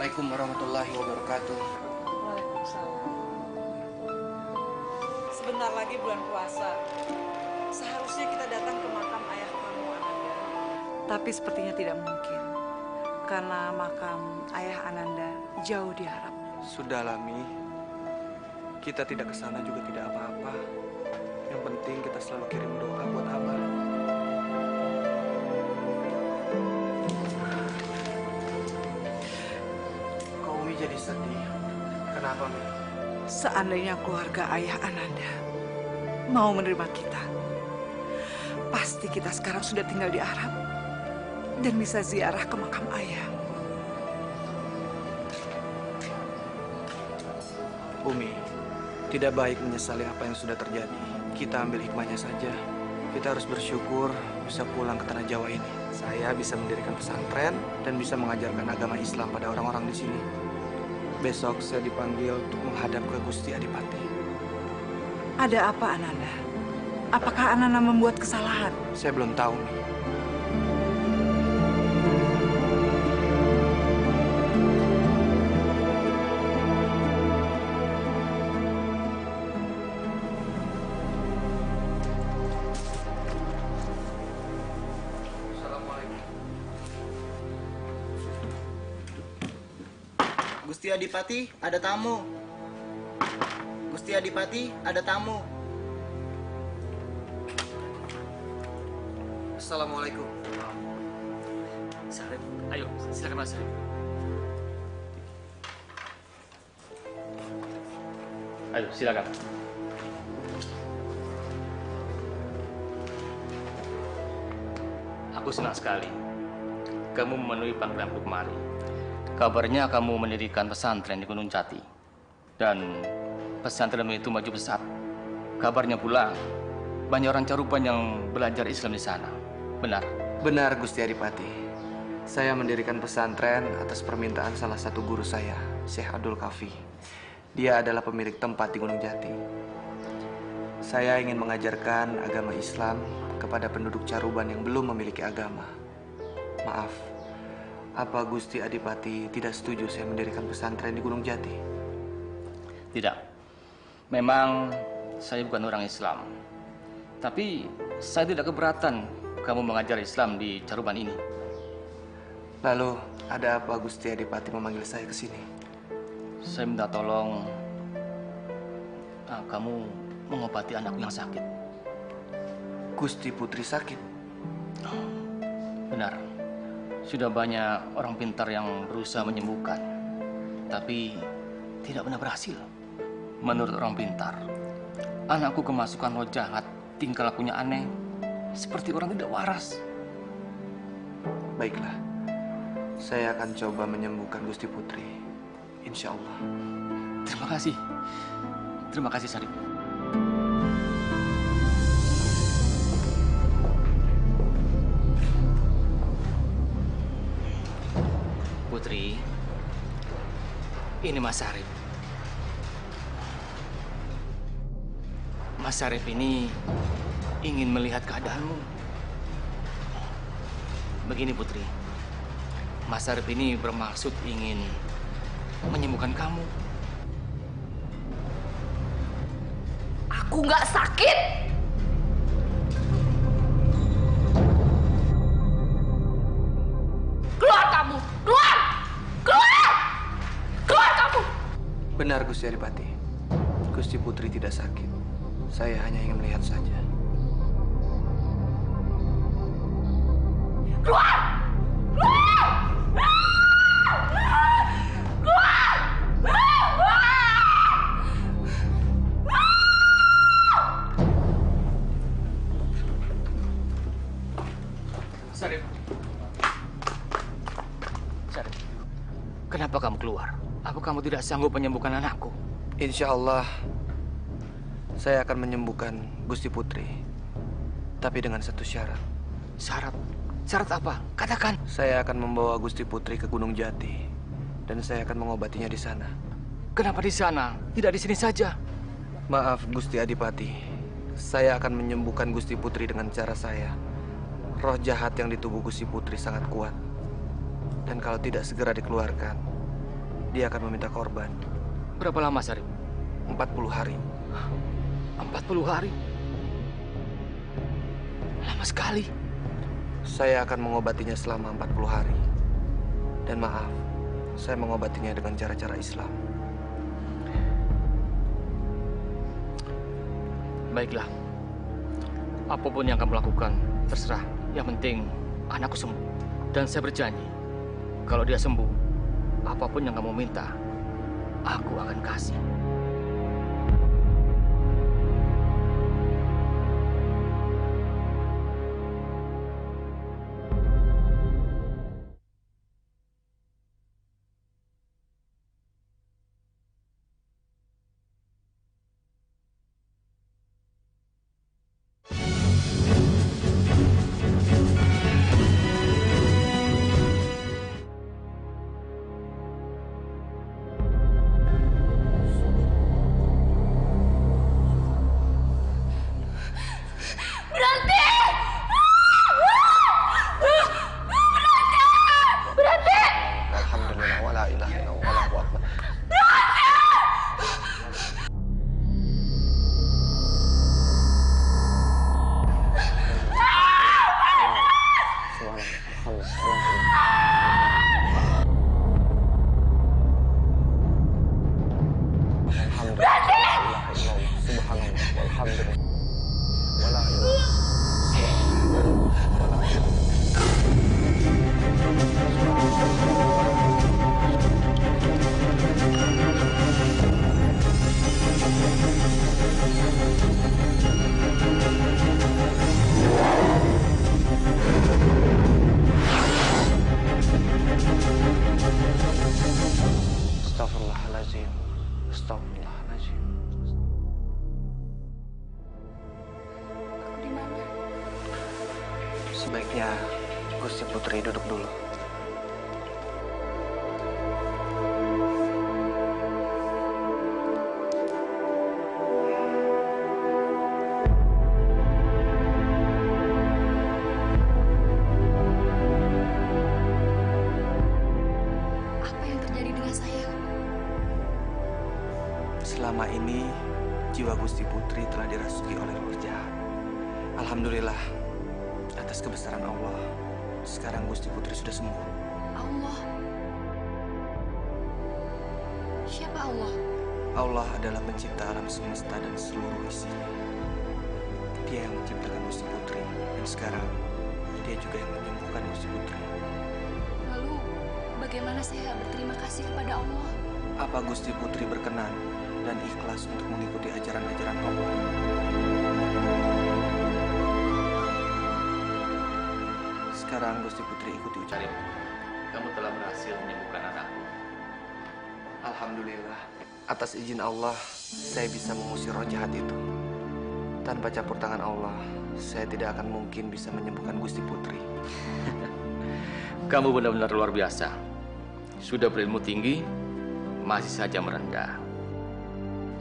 Assalamualaikum warahmatullahi wabarakatuh. Waalaikumsalam. Sebentar lagi bulan puasa. Seharusnya kita datang ke makam ayah kamu, Ananda. Tapi sepertinya tidak mungkin. Karena makam ayah Ananda jauh di Arab. Sudahlah, Mi. Kita tidak ke sana juga tidak apa-apa. Yang penting kita selalu kirim doa buat Abah. Kok Umi jadi sedih? Kenapa, Mi? Seandainya keluarga ayah Ananda mau menerima kita, pasti kita sekarang sudah tinggal di Arab dan bisa ziarah ke makam ayah. Umi, tidak baik menyesali apa yang sudah terjadi. Kita ambil hikmahnya saja. Kita harus bersyukur bisa pulang ke tanah Jawa ini. Saya bisa mendirikan pesantren dan bisa mengajarkan agama Islam pada orang-orang di sini. Besok saya dipanggil untuk menghadap ke Gusti Adipati. Ada apa, Ananda? Apakah Ananda membuat kesalahan? Saya belum tahu, Mi. Gusti Adipati, ada tamu. Gusti Adipati, ada tamu. Assalamualaikum. Sarip, ayo silakan Mas Sarip. Ayo silakan. Aku senang sekali kamu memenuhi panggilanku kemari. Kabarnya kamu mendirikan pesantren di Gunung Jati. Dan pesantrenmu itu maju pesat. Kabarnya pula banyak orang Caruban yang belajar Islam di sana. Benar? Benar, Gusti Adipati. Saya mendirikan pesantren atas permintaan salah satu guru saya, Syekh Abdul Kafi. Dia adalah pemilik tempat di Gunung Jati. Saya ingin mengajarkan agama Islam kepada penduduk Caruban yang belum memiliki agama. Maaf, apa Gusti Adipati tidak setuju saya mendirikan pesantren di Gunung Jati? Tidak. Memang saya bukan orang Islam. Tapi saya tidak keberatan kamu mengajar Islam di Caruban ini. Lalu, ada apa Gusti Adipati memanggil saya ke sini? Saya minta tolong kamu mengobati anakku yang sakit. Gusti Putri sakit? Benar. Sudah banyak orang pintar yang berusaha menyembuhkan. Tapi tidak pernah berhasil. Menurut orang pintar, anakku kemasukan roh jahat, tingkah lakunya aneh, seperti orang tidak waras. Baiklah, saya akan coba menyembuhkan Gusti Putri. Insya Allah. Terima kasih. Terima kasih, Sarip. Putri, ini Mas Sarip. Mas Sarip ini ingin melihat keadaanmu. Begini Putri, Mas Sarip ini bermaksud ingin menyembuhkan kamu. Aku nggak sakit. Keluar kamu, keluar, keluar, keluar kamu. Benar Gusti Adipati. Gusti Putri tidak sakit. Saya hanya ingin melihat saja. Keluar, keluar, keluar, Sarip. Sarip. Kenapa kamu keluar? Apa kamu tidak sanggup menyembuhkan anakku? Insya Allah, saya akan menyembuhkan Gusti Putri. Tapi dengan satu syarat. Syarat? Syarat apa? Katakan. Saya akan membawa Gusti Putri ke Gunung Jati. Dan saya akan mengobatinya di sana. Kenapa di sana? Tidak di sini saja. Maaf Gusti Adipati. Saya akan menyembuhkan Gusti Putri dengan cara saya. Roh jahat yang di tubuh Gusti Putri sangat kuat. Dan kalau tidak segera dikeluarkan, dia akan meminta korban. Berapa lama, Syarif? 40 hari. 40 hari? Lama sekali. Saya akan mengobatinya selama 40 hari. Dan maaf, saya mengobatinya dengan cara-cara Islam. Baiklah. Apapun yang kamu lakukan, terserah. Yang penting anakku sembuh. Dan saya berjanji, kalau dia sembuh, apapun yang kamu minta, aku akan kasih. Berhenti! Berhenti! Alhamdulillah, wala ilaha illallah, wallahu akbar. Astagfirullahaladzim. Astagfirullahaladzim. Aku di mana? Sebaiknya Gusti Putri duduk dulu. Apa yang terjadi dengan saya? Selama ini, jiwa Gusti Putri telah dirasuki oleh roh jahat. Alhamdulillah, atas kebesaran Allah, sekarang Gusti Putri sudah sembuh. Allah. Siapa Allah? Allah adalah pencipta alam semesta dan seluruh isinya. Dia yang menciptakan Gusti Putri, dan sekarang dia juga yang menyembuhkan Gusti Putri. Lalu, bagaimana saya berterima kasih kepada Allah? Apa Gusti Putri berkenan dan ikhlas untuk mengikuti ajaran-ajaran Allah? Sekarang Gusti Putri ikuti ucapan. Syarif, kamu telah berhasil menyembuhkan anakku. Alhamdulillah, atas izin Allah, saya bisa mengusir roh jahat itu. Tanpa campur tangan Allah, saya tidak akan mungkin bisa menyembuhkan Gusti Putri. Kamu benar-benar luar biasa. Sudah berilmu tinggi, masih saja merendah.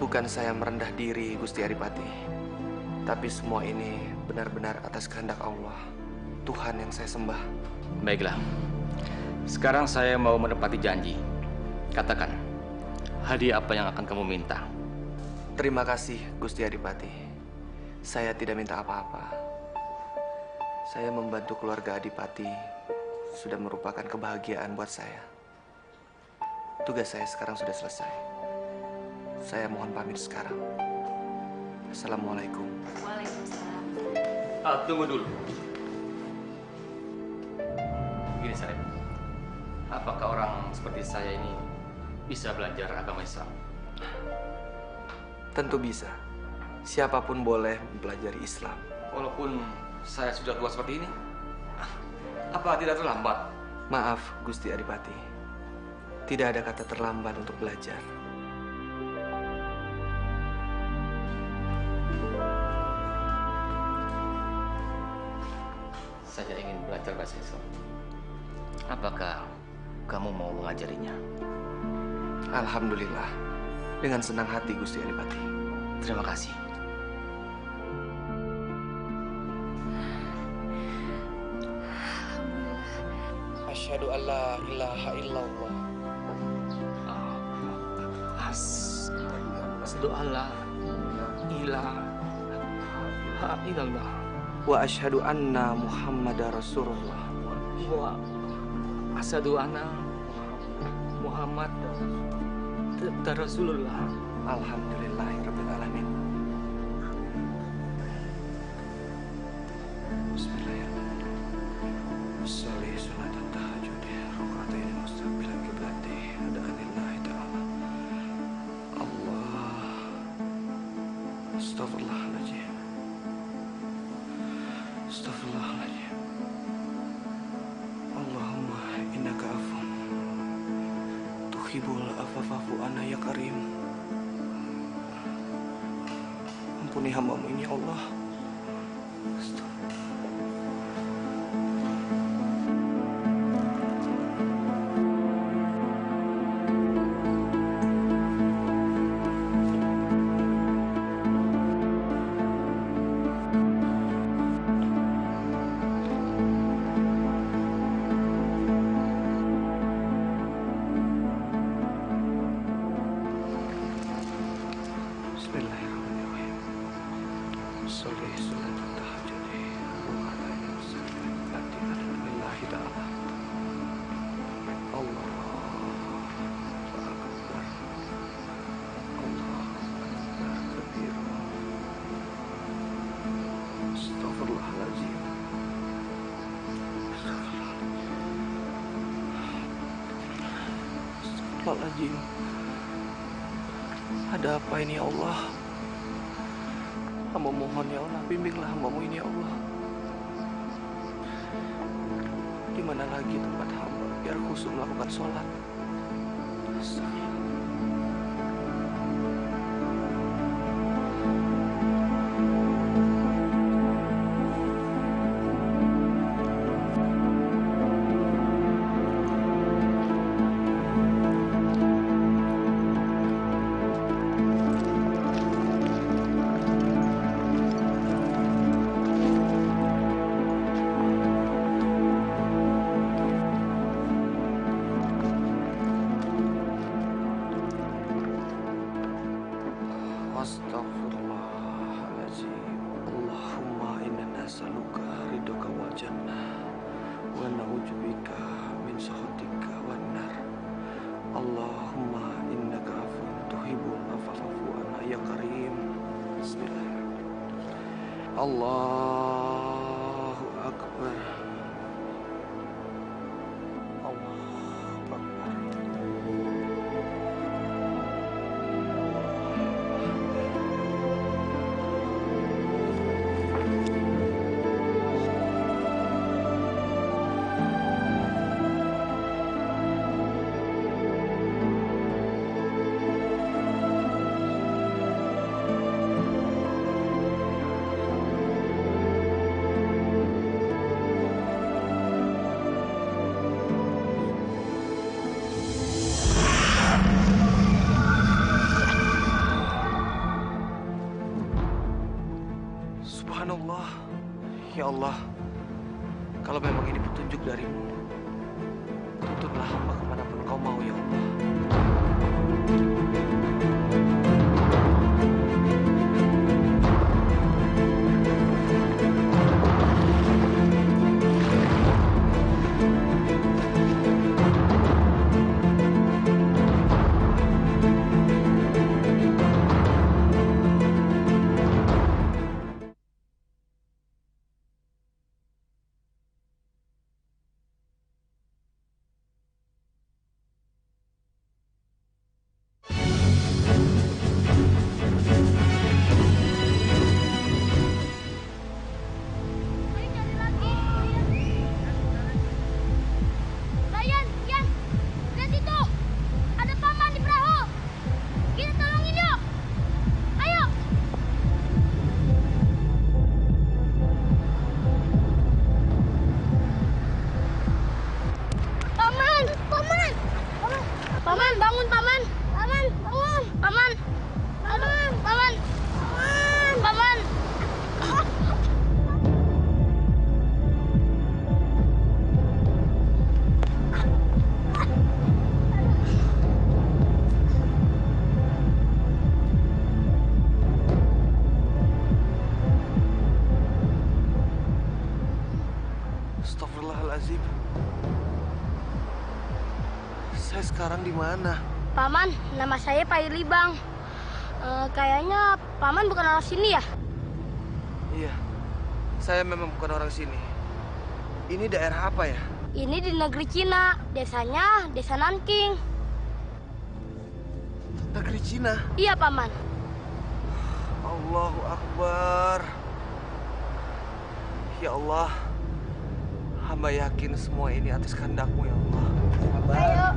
Bukan saya merendah diri, Gusti Adipati. Tapi semua ini benar-benar atas kehendak Allah, Tuhan yang saya sembah. Baiklah, sekarang saya mau menepati janji. Katakan, hadiah apa yang akan kamu minta? Terima kasih, Gusti Adipati. Saya tidak minta apa-apa. Saya membantu keluarga Adipati sudah merupakan kebahagiaan buat saya. Tugas saya sekarang sudah selesai. Saya mohon pamit sekarang. Assalamualaikum. Waalaikumsalam. Tunggu dulu. Gini, Syarif. Apakah orang seperti saya ini bisa belajar agama Islam? Tentu bisa. Siapapun boleh mempelajari Islam. Walaupun saya sudah tua seperti ini, apa tidak terlambat? Maaf, Gusti Adipati. Tidak ada kata terlambat untuk belajar. Saya ingin belajar bahasa Islam. Apakah kamu mau mengajarinya? Alhamdulillah. Dengan senang hati, Gusti Adipati. Terima kasih. Asyhadu an la ilaha illallah. Asyhadu alla ilaha illallah Wa asyhadu anna Muhammadar Rasulullah. wa asyhadu anna Muhammad Rasulullah. Alhamdulillahirabbil alamin. Bismillahirrahmanirrahim. Sholli sholatan tahajjud rakaatain mustaqbilan qiblati adanillahi ta'ala. Allah. Astagfirullahaladzim. Astagfirullahaladzim. Allahumma innaka afun tuhibbul afwa fa'fu anna ya karim. Ampuni hamba-Mu ini ya Allah. Bismillahirrahmanirrahim. Sholli sholatan tahajjud rakaatain mustaqbilan qiblati adanillahi ta'ala. Allah akbar. Allah akbar kabira. Astagfirullahaladzim. Astagfirullahaladzim. Ada apa ini ya Allah? Hamba mohon ya Allah, bimbinglah hamba-Mu ini ya Allah. Di mana lagi tempat hamba biar khusyuk melakukan sholat? Astagfirullah. Astaghfirullahaladzim. Allahumma inna nas'aluka ridhoka wal jannah wa na'udzubika min sakhatika wan nar. Allahumma innaka afuwwun tuhibbul afwa fa'fu anna ya karim. Bismillahirrahmanirrahim. Allahu akbar. Allahu akbar. Subhanallah. Ya Allah, kalau memang ini petunjuk dari-Mu, tuntunlah hamba kemanapun Kau mau ya Allah. sekarang di mana? Paman, nama saya Pak Irli, Bang. Kayaknya Paman bukan orang sini ya? Iya, saya memang bukan orang sini. Ini daerah apa ya? Ini di negeri Cina, desanya Desa Nanking. Negeri Cina? Iya, Paman. Allahu Akbar. Ya Allah, hamba yakin semua ini atas kehendak-Mu ya Allah. Ayo.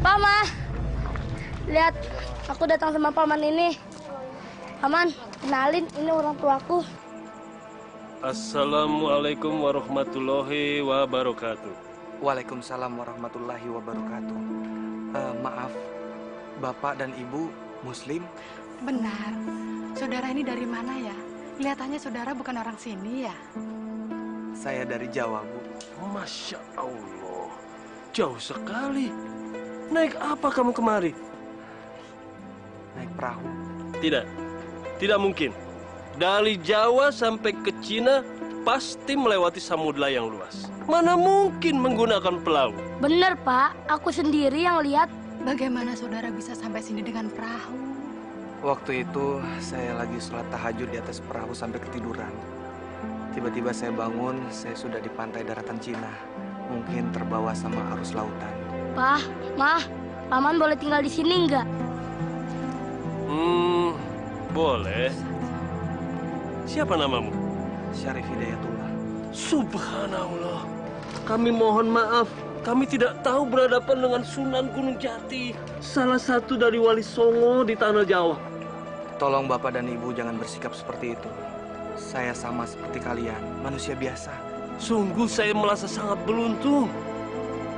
Paman, lihat aku datang sama Paman ini. Paman, kenalin ini orang tuaku. Assalamualaikum warahmatullahi wabarakatuh. Waalaikumsalam warahmatullahi wabarakatuh. Maaf, Bapak dan Ibu Muslim? Benar. Saudara ini dari mana ya? Kelihatannya saudara bukan orang sini ya? Saya dari Jawa, Bu. Masya Allah, jauh sekali. Naik apa kamu kemari? Naik perahu. Tidak mungkin. Dari Jawa sampai ke Cina pasti melewati samudra yang luas. Mana mungkin menggunakan perahu? Bener, Pak. Aku sendiri yang lihat. Bagaimana saudara bisa sampai sini dengan perahu? Waktu itu saya lagi sholat tahajud di atas perahu sampai ketiduran. Tiba-tiba saya bangun, saya sudah di pantai daratan Cina. Mungkin terbawa sama arus lautan. Pak, Mah, Paman boleh tinggal di sini nggak? Boleh. Siapa namamu? Syarif Hidayatullah. Subhanallah. Kami mohon maaf. Kami tidak tahu berhadapan dengan Sunan Gunung Jati, salah satu dari Wali Songo di Tanah Jawa. Tolong Bapak dan Ibu jangan bersikap seperti itu. Saya sama seperti kalian, manusia biasa. Sungguh saya merasa sangat beruntung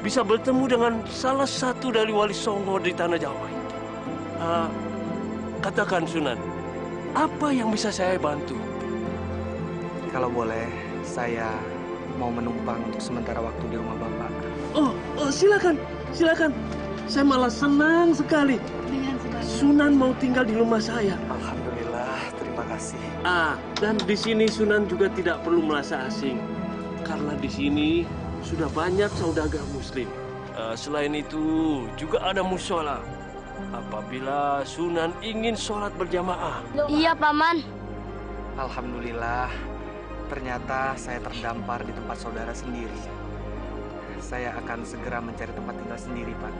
bisa bertemu dengan salah satu dari Wali Songo di Tanah Jawa. Katakan Sunan, apa yang bisa saya bantu? Kalau boleh, saya mau menumpang untuk sementara waktu di rumah Bapak. Oh, silakan. Saya malah senang sekali. Dengan senang. Sunan mau tinggal di rumah saya. Alhamdulillah, terima kasih. Dan di sini Sunan juga tidak perlu merasa asing. Karena di sini sudah banyak saudagar Muslim. Selain itu, juga ada musola. Apabila Sunan ingin sholat berjamaah. Iya, Paman. Alhamdulillah, ternyata saya terdampar di tempat saudara sendiri. Saya akan segera mencari tempat tinggal sendiri, Pak.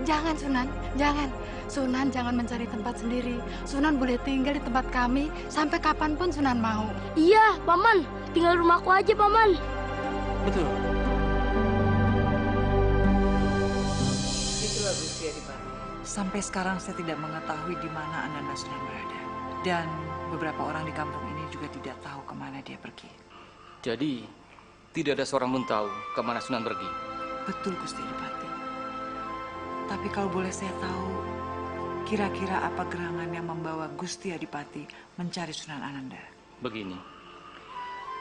Jangan, Sunan. Jangan. Sunan jangan mencari tempat sendiri. Sunan boleh tinggal di tempat kami sampai kapanpun Sunan mau. Iya, Paman. Tinggal rumahku aja, Paman. Betul. Itulah Gusti Adipati. Sampai sekarang saya tidak mengetahui di mana Ananda Sunan berada. Dan beberapa orang di kampung ini juga tidak tahu kemana dia pergi. Jadi, tidak ada seorang pun tahu kemana Sunan pergi. Betul, Gusti Adipati. Tapi kalau boleh saya tahu, kira-kira apa gerangan yang membawa Gusti Adipati mencari Sunan Ananda? Begini,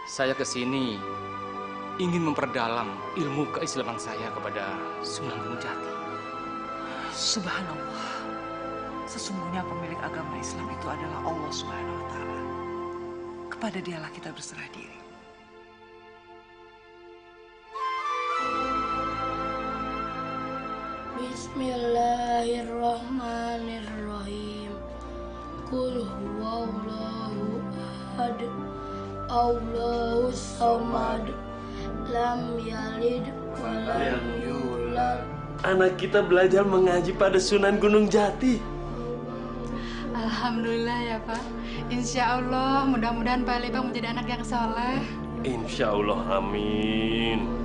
saya ke sini ingin memperdalam ilmu keislaman saya kepada Sunan Gunung Jati. Subhanallah. Sesungguhnya pemilik agama Islam itu adalah Allah Subhanahu wa Ta'ala. Kepada Dialah kita berserah diri. Bismillahirrahmanirrahim. Qul huwallahu ahad. Allahus samad. Lam yalid wa lam yulad. Anak kita belajar mengaji pada Sunan Gunung Jati. Alhamdulillah ya, Pak. Insya Allah mudah-mudahan Pak Libang menjadi anak yang soleh. Insya Allah, amin.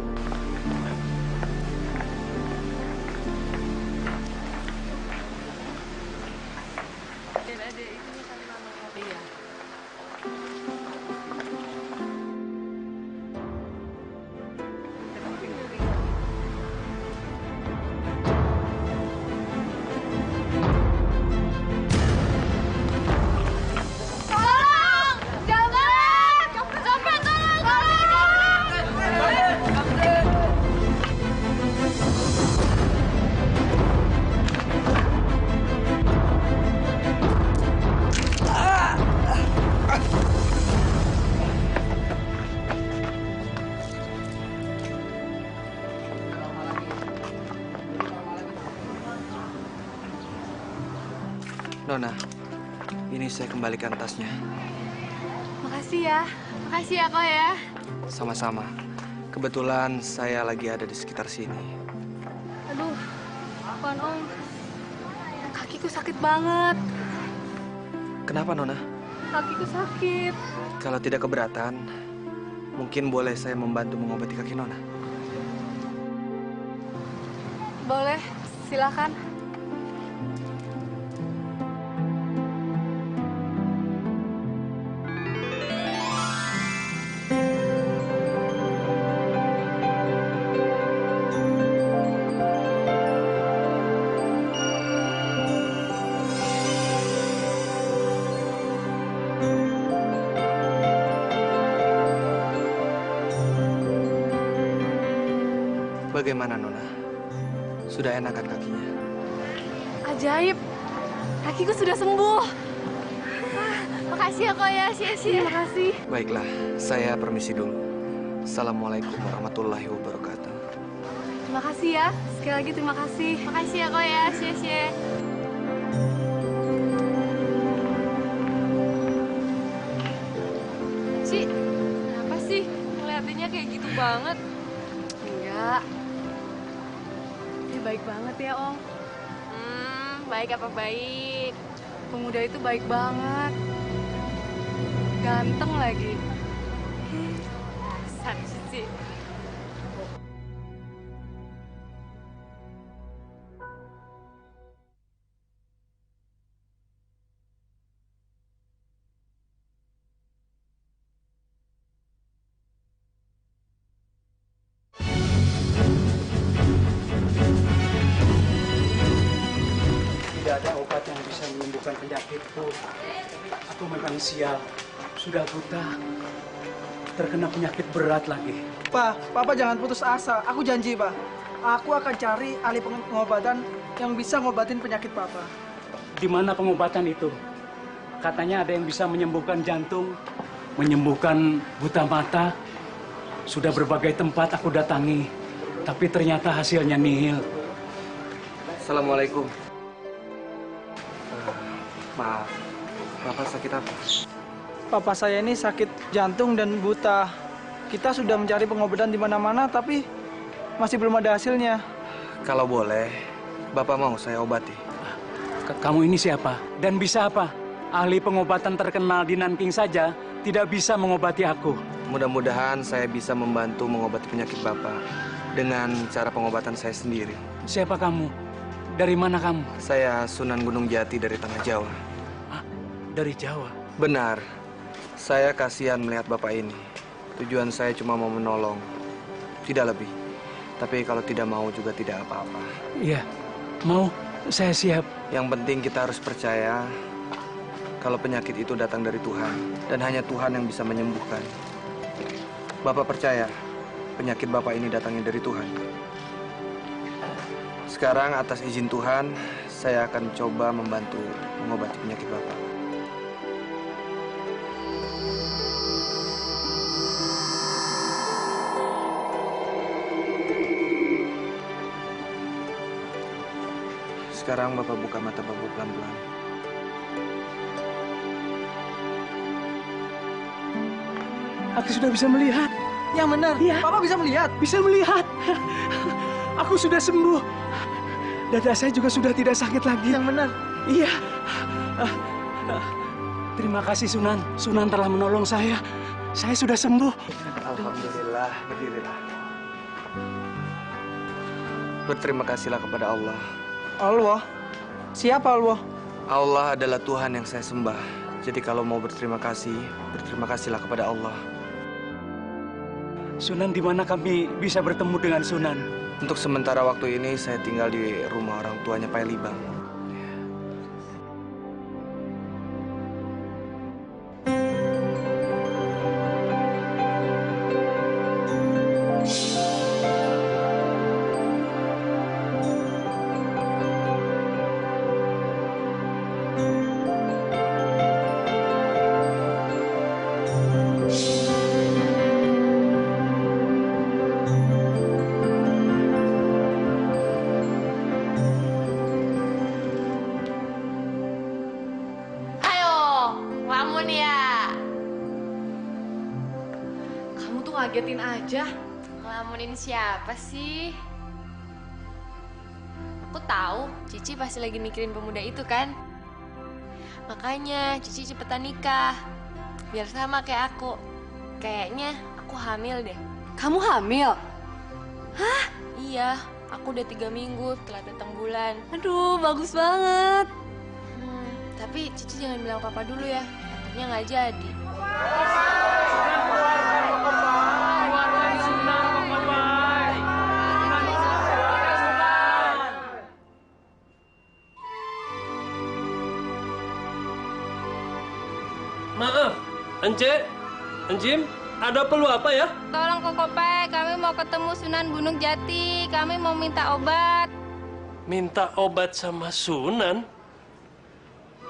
Nona, ini saya kembalikan tasnya. Makasih ya. Makasih ya, Ko ya. Sama-sama. Kebetulan saya lagi ada di sekitar sini. Aduh, Pan Om. Kakiku sakit banget. Kenapa, Nona? Kakiku sakit. Kalau tidak keberatan, mungkin boleh saya membantu mengobati kaki Nona. Boleh, silakan. Bagaimana, Nona? Sudah enak kan kakinya? Ajaib. Kakiku sudah sembuh. Makasih ya, Ko ya. Sia-sia. Terima kasih. Baiklah, saya permisi dulu. Assalamualaikum warahmatullahi wabarakatuh. Terima kasih ya. Sekali lagi terima kasih. Makasih ya, Ko ya. Sia-sia. Ci, kenapa sih ngeliatinnya kayak gitu banget? Enggak. Dia baik banget ya, Om. Baik apa baik? Pemuda itu baik banget. Ganteng lagi. Dasar Cici. Tidak ada obat yang bisa menyembuhkan penyakitku. Aku memang sial. Sudah buta. Terkena penyakit berat lagi. Pak, Papa jangan putus asa. Aku janji, Pak. Aku akan cari ahli pengobatan yang bisa ngobatin penyakit Papa. Di mana pengobatan itu? Katanya ada yang bisa menyembuhkan jantung, menyembuhkan buta mata. Sudah berbagai tempat aku datangi, tapi ternyata hasilnya nihil. Assalamualaikum. Maaf, Bapak sakit apa? Papa saya ini sakit jantung dan buta. Kita sudah mencari pengobatan di mana-mana, tapi masih belum ada hasilnya. Kalau boleh, Bapak mau saya obati. Kamu ini siapa? Dan bisa apa? Ahli pengobatan terkenal di Nanking saja tidak bisa mengobati aku. Mudah-mudahan saya bisa membantu mengobati penyakit Bapak dengan cara pengobatan saya sendiri. Siapa kamu? Dari mana kamu? Saya Sunan Gunung Jati dari Tanah Jawa. Hah? Dari Jawa? Benar. Saya kasihan melihat Bapak ini. Tujuan saya cuma mau menolong. Tidak lebih. Tapi kalau tidak mau juga tidak apa-apa. Iya, mau. Saya siap. Yang penting kita harus percaya kalau penyakit itu datang dari Tuhan. Dan hanya Tuhan yang bisa menyembuhkan. Bapak percaya penyakit Bapak ini datangnya dari Tuhan. Sekarang atas izin Tuhan, saya akan coba membantu mengobati penyakit Bapak. Sekarang Bapak buka mata Bapak pelan-pelan. Aku sudah bisa melihat. Yang benar, Iya. Papa bisa melihat. Bisa melihat. Aku sudah sembuh. Dada saya juga sudah tidak sakit lagi. Yang benar. Iya. Terima kasih Sunan. Sunan telah menolong saya. Saya sudah sembuh. Alhamdulillah, berdirilah. Berterima kasihlah kepada Allah. Allah? Siapa Allah? Allah adalah Tuhan yang saya sembah. Jadi kalau mau berterima kasihlah kepada Allah. Sunan, di mana kami bisa bertemu dengan Sunan? Untuk sementara waktu ini saya tinggal di rumah orang tuanya Pai Libang. ngagetin aja. Ngelamunin siapa sih? Aku tahu, Cici pasti lagi mikirin pemuda itu kan? Makanya Cici cepetan nikah. Biar sama kayak aku. Kayaknya aku hamil deh. Kamu hamil? Hah? Iya, aku udah 3 minggu telah datang bulan. Aduh, bagus banget. Tapi Cici jangan bilang papa dulu ya. Takutnya nggak jadi. Maaf, Encim, ada perlu apa ya? Tolong Kokope, kami mau ketemu Sunan Gunung Jati. Kami mau minta obat. Minta obat sama Sunan?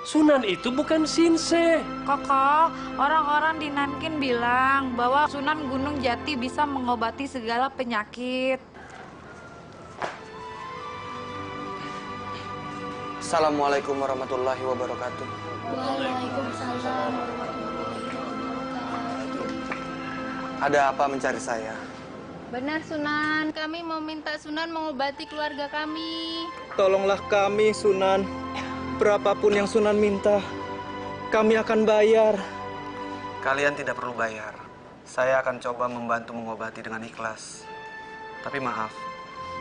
Sunan itu bukan Sinse. Koko, orang-orang di Nankin bilang bahwa Sunan Gunung Jati bisa mengobati segala penyakit. Assalamualaikum warahmatullahi wabarakatuh. Waalaikumsalam. Ada apa mencari saya? Benar Sunan, kami mau minta Sunan mengobati keluarga kami. Tolonglah kami, Sunan. Berapapun yang Sunan minta, kami akan bayar. Kalian tidak perlu bayar. Saya akan coba membantu mengobati dengan ikhlas. Tapi maaf,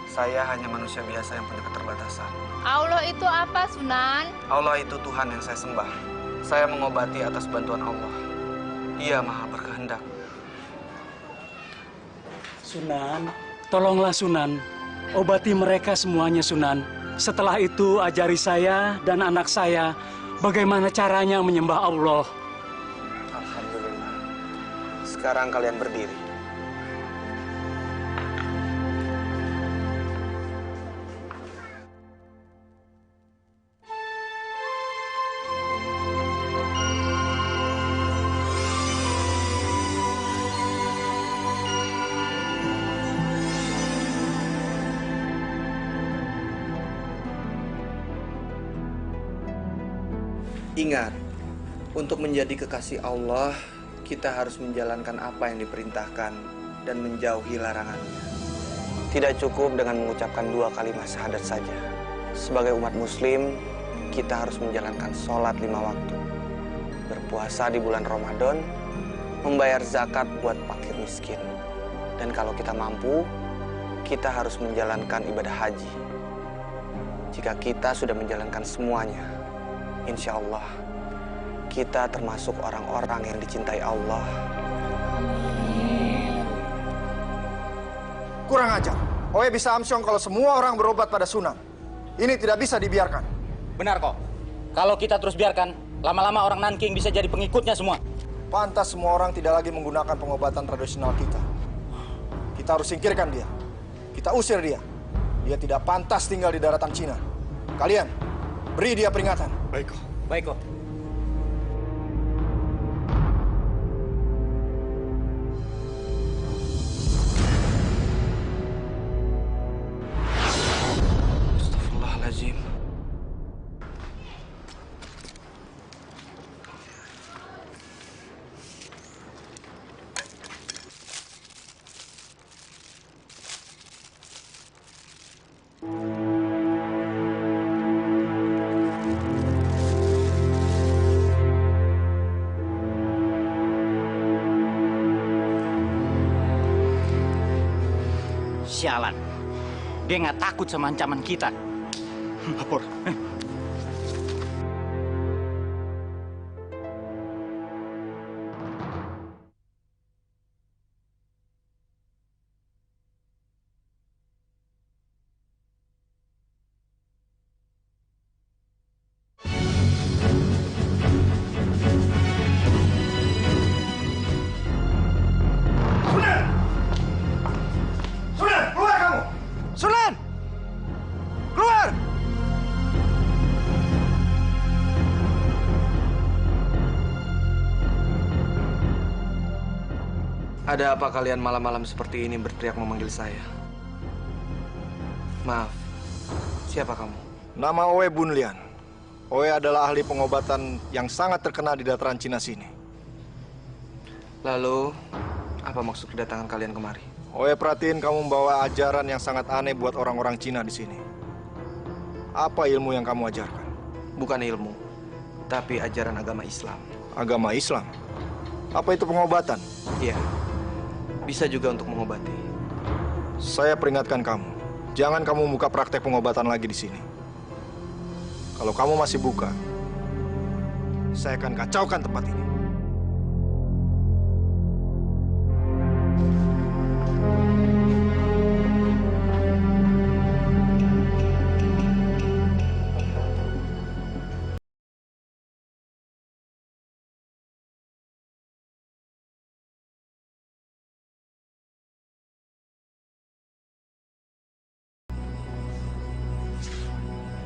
saya hanya manusia biasa yang punya keterbatasan. Allah itu apa Sunan? Allah itu Tuhan yang saya sembah. Saya mengobati atas bantuan Allah. Dia maha berkehendak. Sunan, tolonglah Sunan. Obati mereka semuanya Sunan. Setelah itu ajari saya dan anak saya bagaimana caranya menyembah Allah. Alhamdulillah. Sekarang kalian berdiri. Ingat, untuk menjadi kekasih Allah, kita harus menjalankan apa yang diperintahkan dan menjauhi larangannya. Tidak cukup dengan mengucapkan 2 kalimat syahadat saja. Sebagai umat muslim, kita harus menjalankan sholat 5 waktu, berpuasa di bulan Ramadan, membayar zakat buat fakir miskin. Dan kalau kita mampu, kita harus menjalankan ibadah haji. Jika kita sudah menjalankan semuanya, insya Allah, kita termasuk orang-orang yang dicintai Allah. Kurang ajar. Oe bisa amsyong kalau semua orang berobat pada Sunan. Ini tidak bisa dibiarkan. Benar kok. Kalau kita terus biarkan, lama-lama orang Nanking bisa jadi pengikutnya semua. Pantas semua orang tidak lagi menggunakan pengobatan tradisional kita. Kita harus singkirkan dia. Kita usir dia. Dia tidak pantas tinggal di daratan Cina. Kalian, beri dia peringatan. Baik kok. Baik kok. Astagfirullahaladzim. Sialan. Dia nggak takut sama ancaman kita. Lapor. Ada apa kalian malam-malam seperti ini berteriak memanggil saya? Maaf, siapa kamu? Nama Oe Bunlian. Oe adalah ahli pengobatan yang sangat terkenal di dataran Cina sini. Lalu, Apa maksud kedatangan kalian kemari? Oe perhatiin kamu membawa ajaran yang sangat aneh buat orang-orang Cina di sini. Apa ilmu yang kamu ajarkan? Bukan ilmu, tapi ajaran agama Islam. Agama Islam? Apa itu pengobatan? Iya, bisa juga untuk mengobati. Saya peringatkan kamu, jangan kamu buka praktek pengobatan lagi di sini. Kalau kamu masih buka, saya akan kacaukan tempat ini.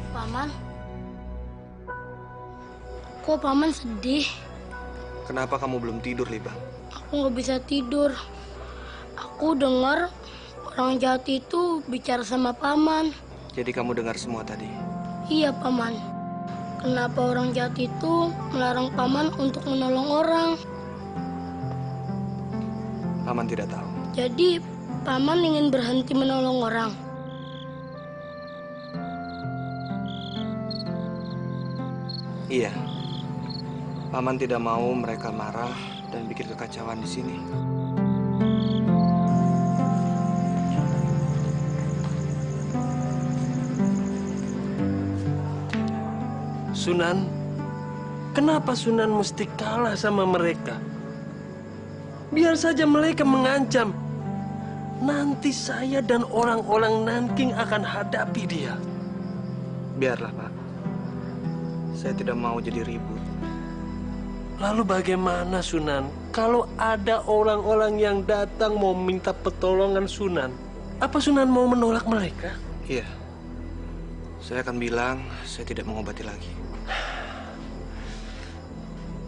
Paman, kok Paman sedih? Kenapa kamu belum tidur, Libang? Aku nggak bisa tidur. Aku dengar orang jahat itu bicara sama Paman. Jadi kamu dengar semua tadi? Iya, Paman. Kenapa orang jahat itu melarang Paman untuk menolong orang? Paman tidak tahu. Jadi, Paman ingin berhenti menolong orang. Iya. Paman tidak mau mereka marah dan bikin kekacauan di sini. Sunan, kenapa Sunan mesti kalah sama mereka? Biar saja mereka mengancam. Nanti saya dan orang-orang Nanking akan hadapi dia. Biarlah, Pak. Saya tidak mau jadi ribut. Lalu bagaimana, Sunan? Kalau ada orang-orang yang datang mau minta pertolongan Sunan, apa Sunan mau menolak mereka? Iya. Saya akan bilang saya tidak mengobati lagi.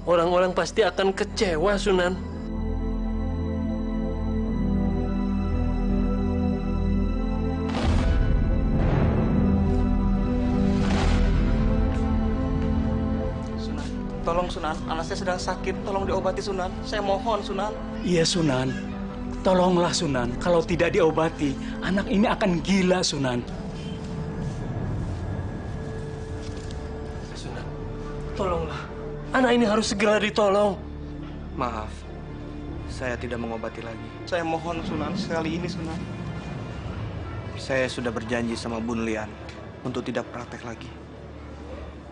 Orang-orang pasti akan kecewa, Sunan. Tolong Sunan, anak saya sedang sakit. Tolong diobati Sunan. Saya mohon Sunan. Iya Sunan, tolonglah Sunan. Kalau tidak diobati, anak ini akan gila Sunan. Sunan, tolonglah. Anak ini harus segera ditolong. Maaf, saya tidak mengobati lagi. Saya mohon Sunan, sekali ini Sunan. Saya sudah berjanji sama Bun Lian untuk tidak praktek lagi.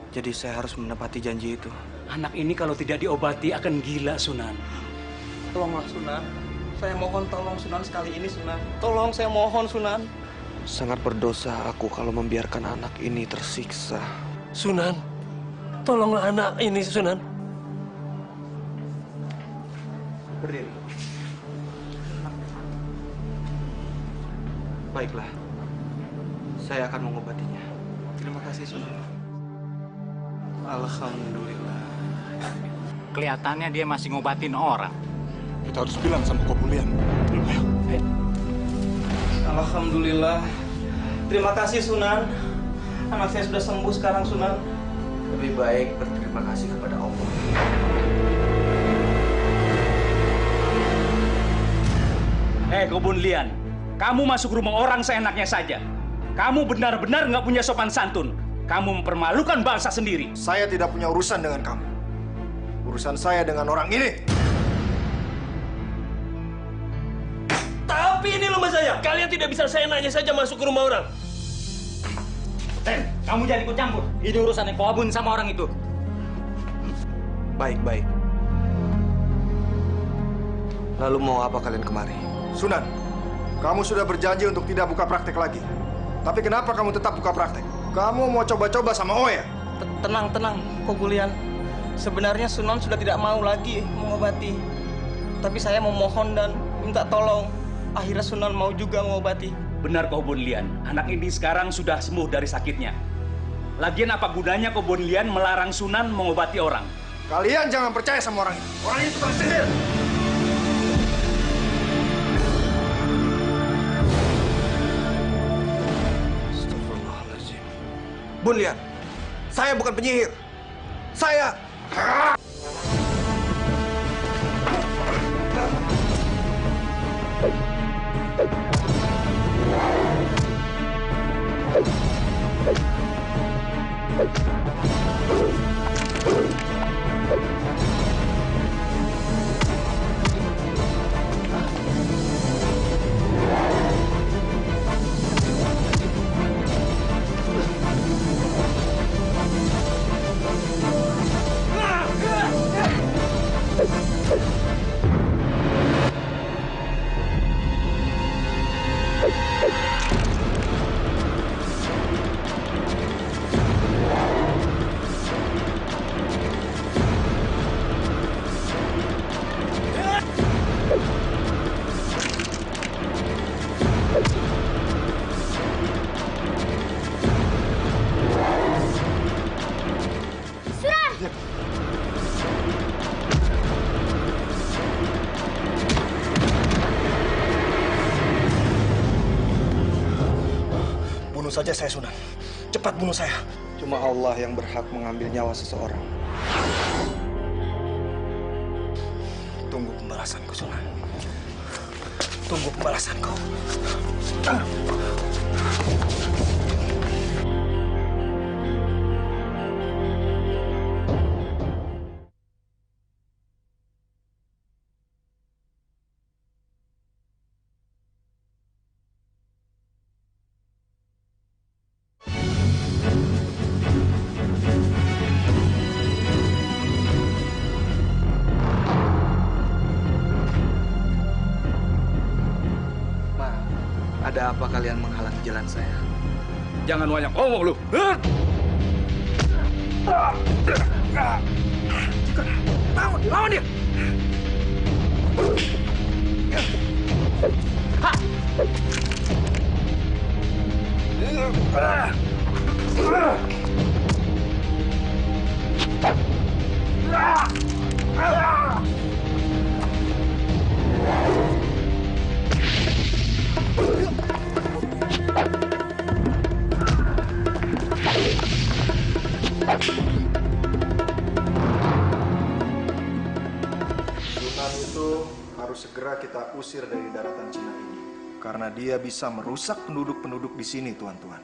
Jadi saya harus menepati janji itu. Anak ini kalau tidak diobati akan gila Sunan. Tolonglah Sunan. Saya mohon tolong Sunan sekali ini Sunan. Tolong saya mohon Sunan. Sangat berdosa aku kalau membiarkan anak ini tersiksa. Sunan, tolonglah anak ini Sunan. Berdiri. Baiklah. Saya akan mengobatinya. Terima kasih Sunan. Alhamdulillah. Kelihatannya dia masih ngobatin orang. Kita harus bilang sama Kobulian. Ayo. Alhamdulillah. Terima kasih Sunan. Anak saya sudah sembuh sekarang Sunan. Lebih baik berterima kasih kepada Allah. Kobun Lian, kamu masuk rumah orang seenaknya saja. Kamu benar-benar nggak punya sopan santun. Kamu mempermalukan bangsa sendiri. Saya tidak punya urusan dengan kamu. Urusan saya dengan orang ini. Tapi ini rumah saya. Kalian tidak bisa seenaknya saja masuk ke rumah orang. Ten, kamu jangan ikut campur. Ini urusannya Kobun sama orang itu. Baik. Lalu mau apa kalian kemari? Sunan, kamu sudah berjanji untuk tidak buka praktek lagi. Tapi kenapa kamu tetap buka praktek? Kamu mau coba-coba sama Oya? Tenang, Kobulian. Sebenarnya Sunan sudah tidak mau lagi mengobati. Tapi saya memohon dan minta tolong. Akhirnya Sunan mau juga mengobati. Benar Kobun Lian, anak ini sekarang sudah sembuh dari sakitnya. Lagian apa gunanya Kobun Lian melarang Sunan mengobati orang? Kalian jangan percaya sama orang itu. Orang itu tukang sihir. Bun Lian, saya bukan penyihir. Saya... Bunuh saja saya, Sunan. Cepat bunuh saya. Cuma Allah yang berhak mengambil nyawa seseorang. Tunggu pembalasanku, Sunan. Tunggu pembalasanku. Ada apa kalian menghalangi jalan saya? Jangan banyak ngomong lu. Lawan dia! Sunan itu harus segera kita usir dari daratan Cina ini. Karena dia bisa merusak penduduk-penduduk di sini, tuan-tuan.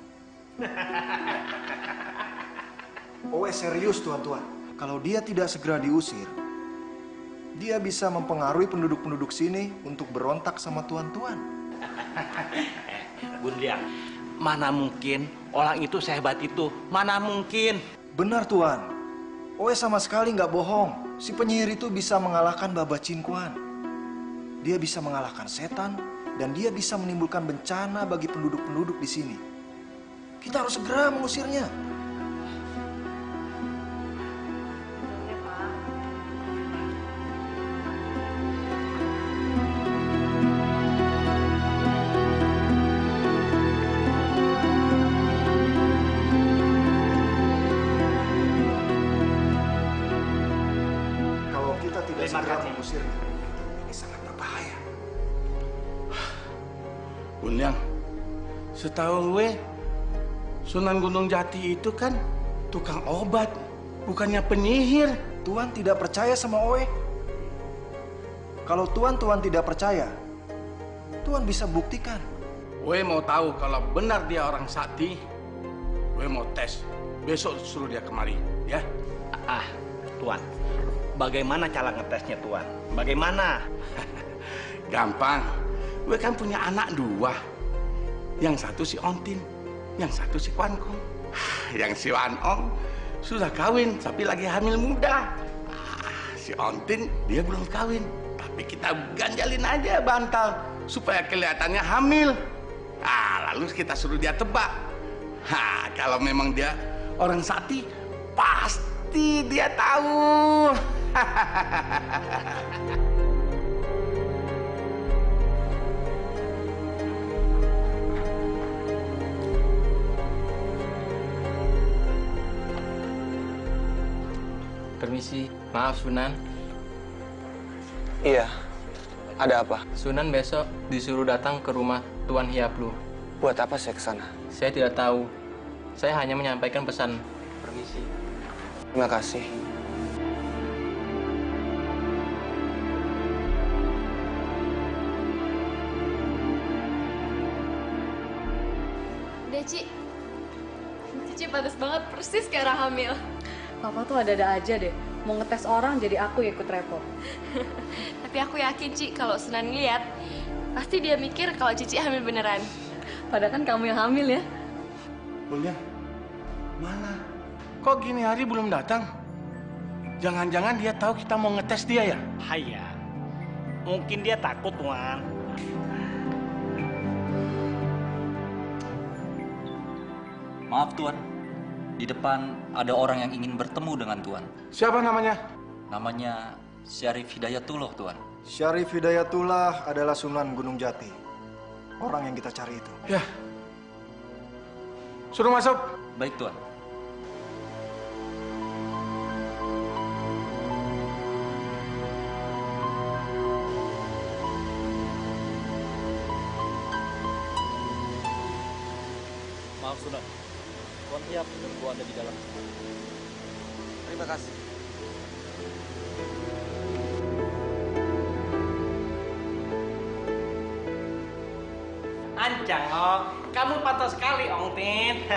Serius, tuan-tuan. Kalau dia tidak segera diusir, dia bisa mempengaruhi penduduk-penduduk sini untuk berontak sama tuan-tuan. Gundiang, mana mungkin orang itu sehebat itu? Mana mungkin? Benar, Tuan. sama sekali nggak bohong. Si penyihir itu bisa mengalahkan Baba Cinquan. Dia bisa mengalahkan setan dan dia bisa menimbulkan bencana bagi penduduk-penduduk di sini. Kita harus segera mengusirnya. Segera mengusirnya. Ini sangat berbahaya. Gundiang, setahu gue, Sunan Gunung Jati itu kan tukang obat, bukannya penyihir. Tuan tidak percaya sama Oe? Kalau Tuan tidak percaya, Tuan bisa buktikan. Gue mau tahu kalau benar dia orang sakti. Gue mau tes. Besok suruh dia kemari, ya? Tuan. Bagaimana cara ngetesnya, Tuan? Bagaimana? Gampang. Gue kan punya anak dua. Yang satu si Ontin, yang satu si Kuankong. Yang si Wanong sudah kawin, tapi lagi hamil muda. Si Ontin dia belum kawin, tapi kita ganjalin aja bantal supaya kelihatannya hamil. Lalu kita suruh dia tebak. Kalau memang dia orang sakti, pasti dia tahu. Permisi, maaf Sunan. Iya, ada apa? Sunan besok disuruh datang ke rumah Tuan Hiaplu. Buat apa saya ke sana? Saya tidak tahu. Saya hanya menyampaikan pesan. Permisi. Terima kasih. Cici pantas banget, persis kayak orang hamil. Papa tuh ada-ada aja deh. Mau ngetes orang jadi aku yang ikut repot. Tapi aku yakin, Ci, kalau Sunan ngeliat, pasti dia mikir kalau Cici hamil beneran. Padahal kan kamu yang hamil ya. Gundiang, mana? Kok gini hari belum datang? Jangan-jangan dia tahu kita mau ngetes dia ya? Haya, mungkin dia takut, Tuan. Maaf Tuan, di depan ada orang yang ingin bertemu dengan Tuan. Siapa namanya? Namanya Syarif Hidayatullah, Tuan. Syarif Hidayatullah adalah Sunan Gunung Jati. Orang yang kita cari itu. Ya. Suruh masuk. Baik, Tuan. Maaf Maaf Sunan, Tuan Tiap menunggu Anda di dalam. Terima kasih. Ancang, oh, kamu patah sekali, Ong Tin.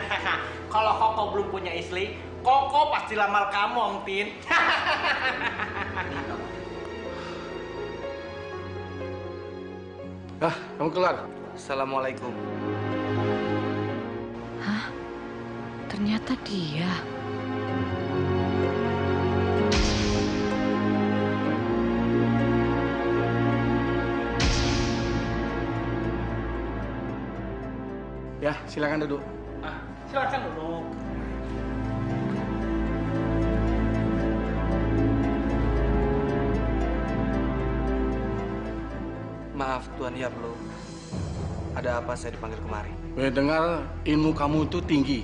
Kalau Koko belum punya istri, Koko pasti lamar kamu, Ong Tin. Kamu keluar. Assalamualaikum. Hah? Ternyata dia. Ya, silakan duduk. Silakan duduk. Maaf Tuan Yaplo. Ada apa saya dipanggil kemari? Gue dengar ilmu kamu itu tinggi.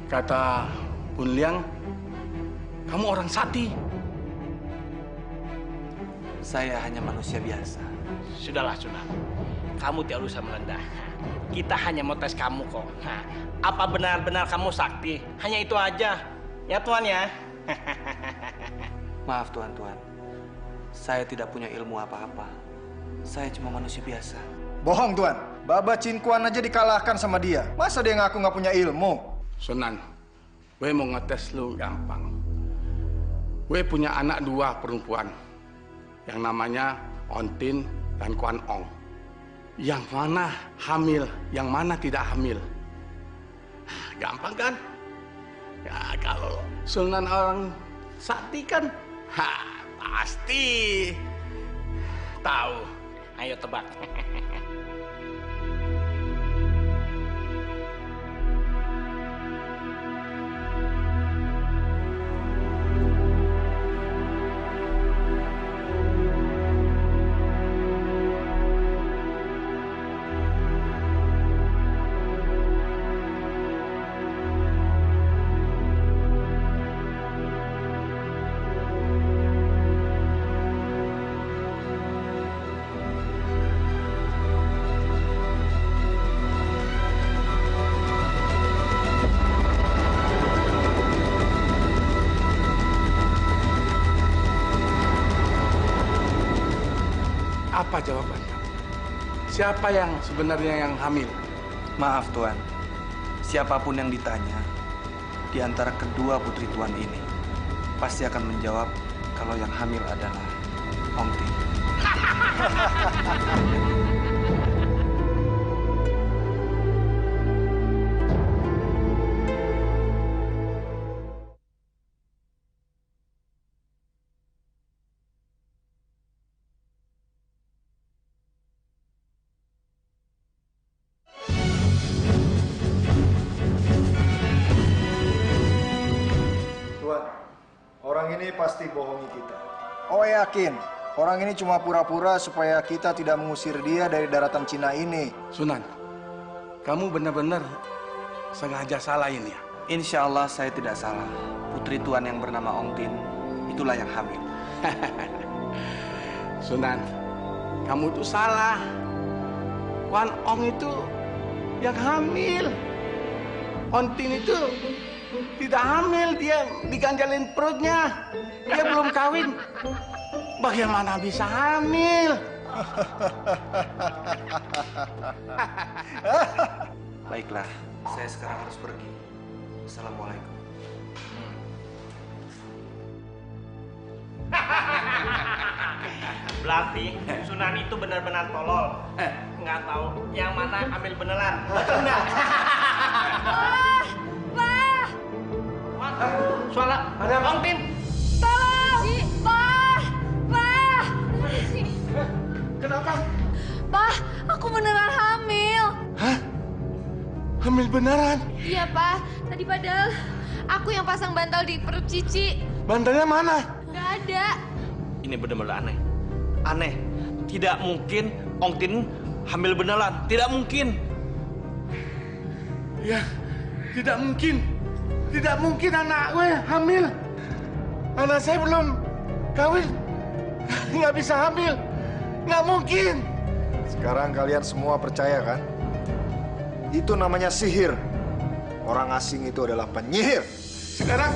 Kata Bun Liang, kamu orang sakti. Saya hanya manusia biasa. Sudahlah, Sunan. Kamu tidak usah merendah. Kita hanya mau tes kamu kok. Nah, apa benar-benar kamu sakti? Hanya itu aja. Ya Tuan ya. Maaf Tuan. Saya tidak punya ilmu apa-apa. Saya cuma manusia biasa. Bohong, Tuan. Baba Cinkuan aja dikalahkan sama dia. Masa dia ngaku nggak punya ilmu? Sunan, gue mau ngetes lu gampang. Gue punya anak 2 perempuan. Yang namanya Ontin dan Kuan Ong. Yang mana hamil, yang mana tidak hamil. Gampang kan? Ya kalau Sunan orang sakti kan, pasti tahu. Ayo tebak. Apa jawabannya? Siapa yang sebenarnya yang hamil? Maaf Tuan. Siapapun yang ditanya di antara kedua putri Tuan ini pasti akan menjawab kalau yang hamil adalah Ong Tin. Tuan, orang ini pasti bohongi kita. Oh yakin, orang ini cuma pura-pura supaya kita tidak mengusir dia dari daratan Cina ini. Sunan, kamu benar-benar sengaja salahin ya? Insya Allah saya tidak salah. Putri Tuan yang bernama Ong Tin itulah yang hamil. Sunan, kamu tuh salah. Kuan Ong itu yang hamil. Ong Tin itu tidak hamil, dia diganjalin perutnya. Dia belum kawin. Bagaimana bisa hamil? Baiklah, saya sekarang harus pergi. Assalamualaikum. Berarti Sunan itu benar-benar tolol. Nggak tahu yang mana hamil beneran. Betul nggak? Suara ada Ong Tin. Tolong! Pak! Pak! Kenapa? Pak, aku beneran hamil. Hah? Hamil beneran? Iya, Pak. Tadi padahal aku yang pasang bantal di perut Cici. Bantalnya mana? Nggak ada. Ini benar-benar aneh. Aneh. Tidak mungkin Ong Tin hamil beneran. Tidak mungkin. Ya, tidak mungkin. Tidak mungkin anak gue hamil. Anak saya belum kawin. Nggak bisa hamil. Nggak mungkin. Sekarang kalian semua percaya kan? Itu namanya sihir. Orang asing itu adalah penyihir. Sekarang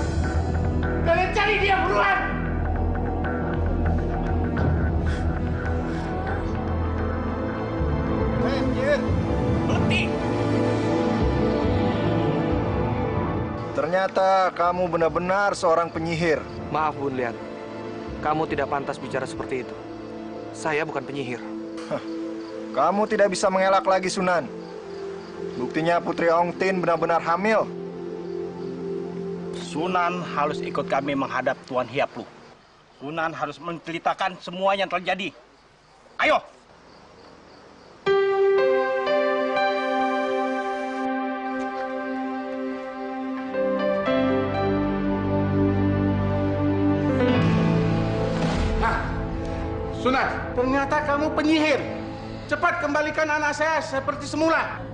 kalian cari dia buruan. Penyihir. Berhenti. Ternyata kamu benar-benar seorang penyihir. Maaf, Bun Lian. Kamu tidak pantas bicara seperti itu. Saya bukan penyihir. Kamu tidak bisa mengelak lagi, Sunan. Buktinya Putri Ong Tin benar-benar hamil. Sunan harus ikut kami menghadap Tuan Hiap Lu. Sunan harus menceritakan semua yang terjadi. Ayo! Nah, Sunan, ternyata kamu penyihir. Cepat kembalikan anak saya seperti semula.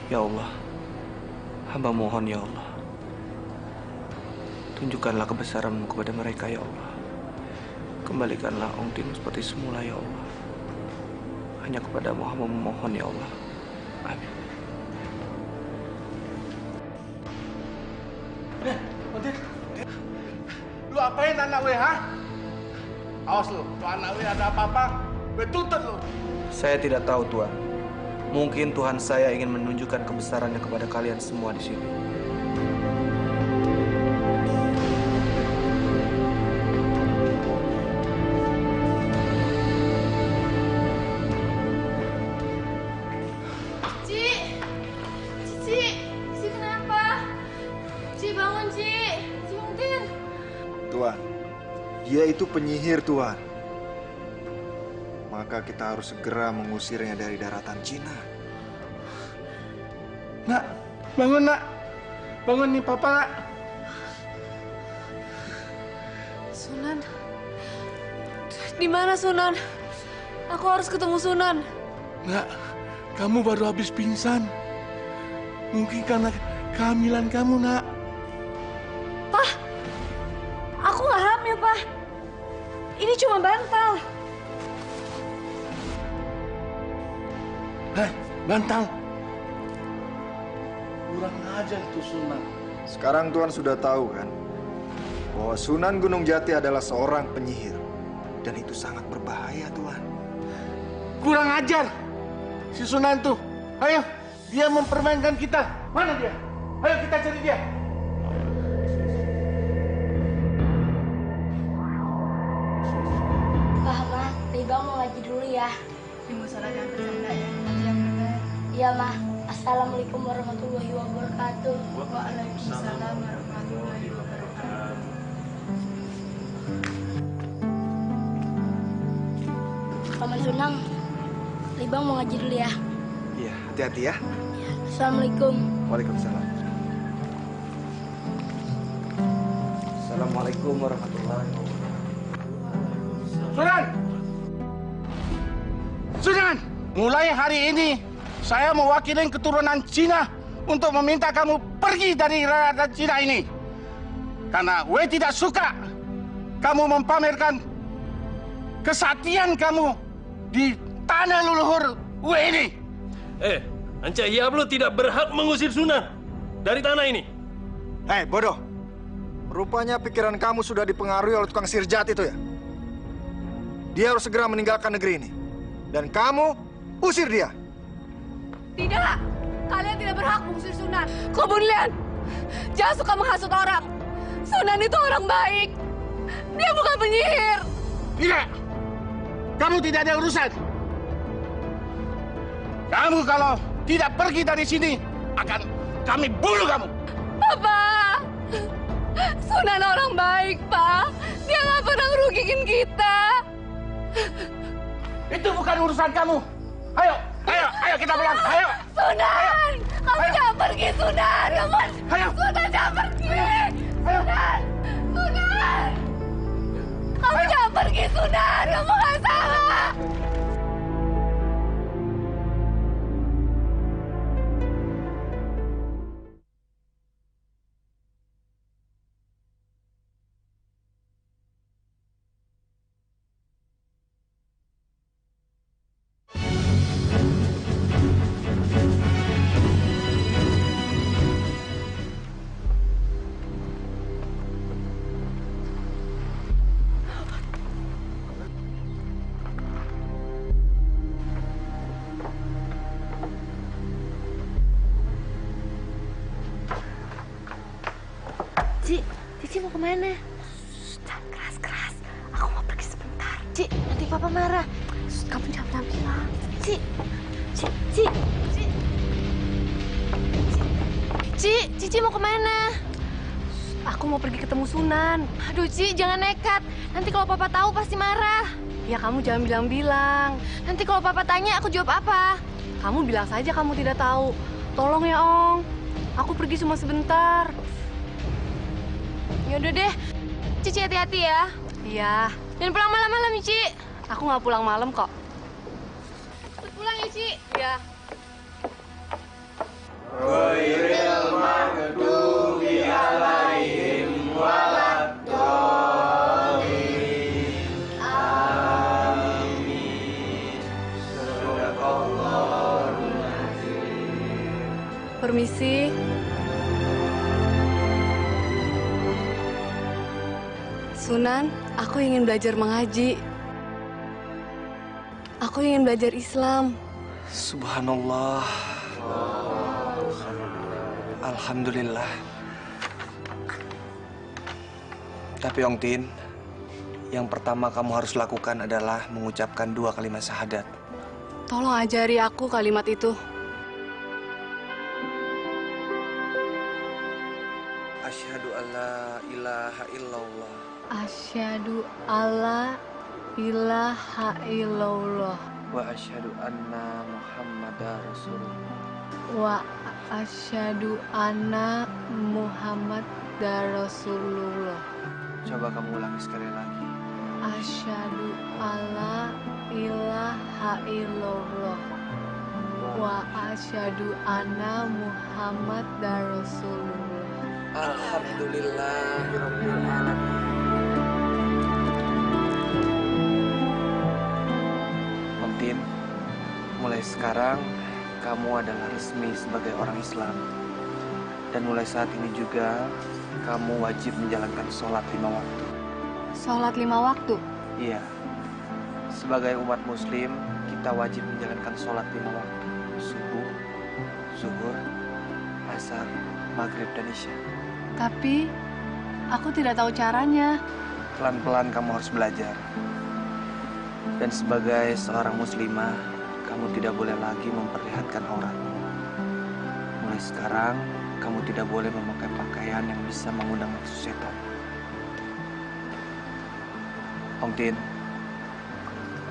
Ya Allah, hamba mohon ya Allah. Tunjukkanlah kebesaran-Mu kepada mereka ya Allah. Kembalikanlah Ong Tin seperti semula ya Allah. Hanya kepadamu hamba memohon ya Allah. Amin. Lu apain anak we, ha? Awas lu, kalau anak we ada apa-apa, we tuntut lu. Saya tidak tahu, Tuan. Mungkin Tuhan saya ingin menunjukkan kebesarannya kepada kalian semua di sini. Ci kenapa? Ci bangun, Ci Ong Tin. Tuan, dia itu penyihir, Tuan. Maka kita harus segera mengusirnya dari daratan Cina. Nak, bangun nak. Bangun nih papa nak. Sunan. Di mana Sunan? Aku harus ketemu Sunan. Nak, kamu baru habis pingsan. Mungkin karena kehamilan kamu, nak. Pak, aku nggak hamil, Pak. Ini cuma bantal. Bantal. Kurang ajar tuh Sunan. Sekarang Tuan sudah tahu kan bahwa Sunan Gunung Jati adalah seorang penyihir. Dan itu sangat berbahaya, Tuan. Kurang ajar. Si Sunan tuh. Ayo, dia mempermainkan kita. Mana dia? Ayo kita cari dia. Pak, Ma, Libang mau ngaji dulu ya. Ibu salah jangan bercanda ya. Iya, Ma. Assalamualaikum warahmatullahi wabarakatuh. Waalaikumsalam warahmatullahi wabarakatuh. Paman Sunang, Libang mau ngaji dulu ya. Iya, hati-hati ya. Assalamualaikum. Waalaikumsalam. Assalamualaikum warahmatullahi wabarakatuh. Sunan! Sunan! Mulai hari ini, saya mewakili keturunan Cina untuk meminta kamu pergi dari daratan Cina ini. Karena we tidak suka kamu mempamerkan kesaktian kamu di tanah leluhur we ini. Anca Hiap Lu tidak berhak mengusir Sunan dari tanah ini. Hei, bodoh. Rupanya pikiran kamu sudah dipengaruhi oleh tukang sihir jahat itu ya? Dia harus segera meninggalkan negeri ini. Dan kamu usir dia. Tidak, kalian tidak berhak mengusir Sunan. Kobun Lian, jangan suka menghasut orang. Sunan itu orang baik. Dia bukan penyihir. Tidak, kamu tidak ada urusan. Kamu kalau tidak pergi dari sini, akan kami bunuh kamu. Papa, Sunan orang baik, Pak. Dia nggak pernah ngerugiin kita. Itu bukan urusan kamu. Ayo, ayo kita pulang. Ayo. Sunan, kamu jangan pergi, Sunan. Ayo. Sunan jangan pergi. Ayo. Sunan. Kamu jangan pergi, Sunan. Kamu nggak salah. Cici mau kemana? Jangan keras-keras. Aku mau pergi sebentar. Ci, nanti papa marah. Kamu jangan bilang. Cici mau kemana? Aku mau pergi ketemu Sunan. Aduh, Ci, jangan nekat. Nanti kalau papa tahu pasti marah. Ya, kamu jangan bilang-bilang. Nanti kalau papa tanya, aku jawab apa? Kamu bilang saja kamu tidak tahu. Tolong ya, Ong. Aku pergi cuma sebentar. Yaudah deh. Cici hati-hati ya. Iya. Jangan pulang malam-malam, Ci. Aku nggak pulang malam kok. Cepet pulang ya, Ci. Iya. Ghairil maghdubi alaihim waladdallin. Amin. Shadaqallahul azim. Permisi. Sunan, aku ingin belajar mengaji. Aku ingin belajar Islam. Subhanallah. Alhamdulillah. Tapi Ong Tin, yang pertama kamu harus lakukan adalah mengucapkan 2 kalimat syahadat. Tolong ajari aku kalimat itu. Asyhadu alla ilaha illallah. Asyhadu alla ilaha illallah. Wa asyhadu anna Muhammadar Rasulullah. Wa asyhadu anna Muhammadar Rasulullah. Coba kamu ulangi sekali lagi. Asyhadu alla ilaha illallah. Wa asyhadu anna Muhammadar Rasulullah. Alhamdulillahirabbil alamin. Ong Tin, mulai sekarang kamu adalah resmi sebagai orang Islam. Dan mulai saat ini juga, kamu wajib menjalankan sholat 5 waktu. Sholat 5 waktu? Iya. Sebagai umat muslim, kita wajib menjalankan sholat 5 waktu. Subuh, zuhur, asar, maghrib, dan isya. Tapi, aku tidak tahu caranya. Pelan-pelan kamu harus belajar. Dan sebagai seorang muslimah, kamu tidak boleh lagi memperlihatkan auratmu. Mulai sekarang, kamu tidak boleh memakai pakaian yang bisa mengundang nafsu setan. Ong Tin,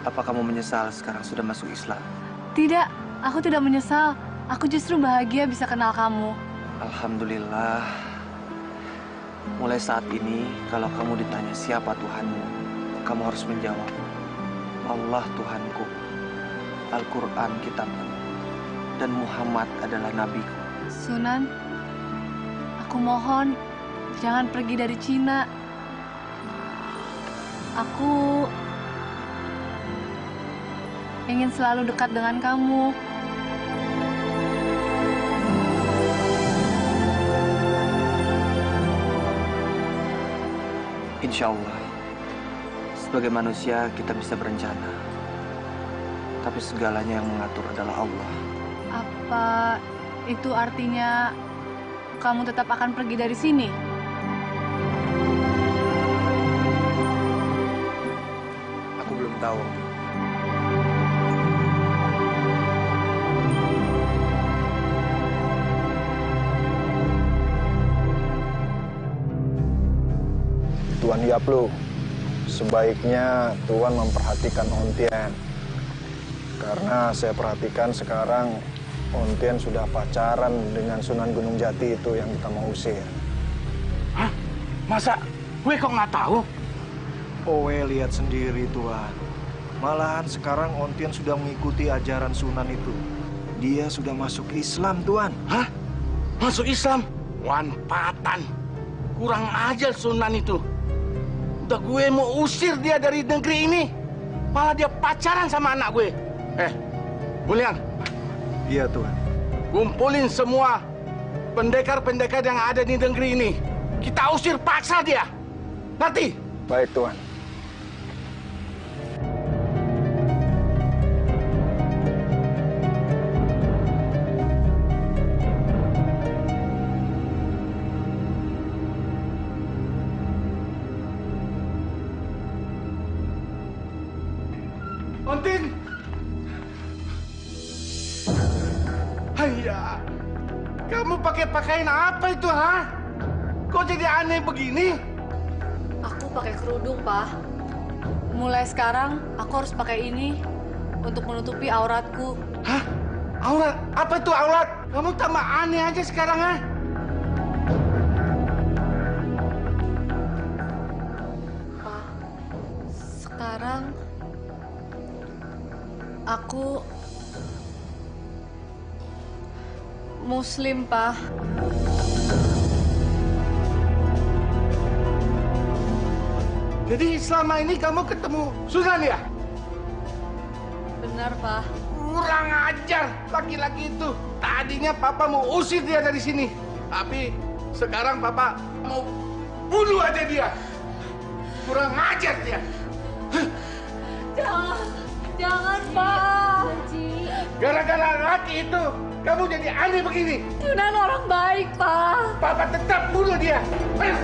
apa kamu menyesal sekarang sudah masuk Islam? Tidak, aku tidak menyesal. Aku justru bahagia bisa kenal kamu. Alhamdulillah. Mulai saat ini, kalau kamu ditanya siapa Tuhanmu, kamu harus menjawab, Allah Tuhanku, Al-Quran kitabku, dan Muhammad adalah nabiku. Sunan, aku mohon jangan pergi dari Cina. Aku ingin selalu dekat dengan kamu. Insya Allah, sebagai manusia kita bisa berencana, tapi segalanya yang mengatur adalah Allah. Apa itu artinya kamu tetap akan pergi dari sini? Aku belum tahu. Tuan Yaplu, sebaiknya Tuan memperhatikan Ontian. Karena saya perhatikan sekarang Ontian sudah pacaran dengan Sunan Gunung Jati itu yang kita mau usir. Hah? Masa gue kok nggak tahu? Owe lihat sendiri, Tuan. Malahan sekarang Ontian sudah mengikuti ajaran Sunan itu. Dia sudah masuk Islam, Tuan. Hah? Masuk Islam? Wanpatan. Kurang ajar Sunan itu. Udah gue mau usir dia dari negeri ini. Malah dia pacaran sama anak gue. Bulian. Iya, Tuan. Kumpulin semua pendekar-pendekar yang ada di negeri ini. Kita usir paksa dia. Nanti. Baik, Tuan. Ya, kamu pakai pakaian apa itu, ha? Kok jadi aneh begini? Aku pakai kerudung, Pak. Mulai sekarang aku harus pakai ini untuk menutupi auratku. Hah? Aurat? Apa itu aurat? Kamu tambah aneh aja sekarang, ha? Pak, sekarang aku Muslim, Pak. Jadi selama ini kamu ketemu Sunan ya? Benar, Pak. Kurang ajar laki-laki itu. Tadinya Papa mau usir dia dari sini. Tapi sekarang Papa mau bunuh aja dia. Kurang ajar dia. Jangan, Pak. Gara-gara laki itu, kamu jadi aneh begini. Sunan orang baik, Pak. Papa tetap bunuh dia. Ayo.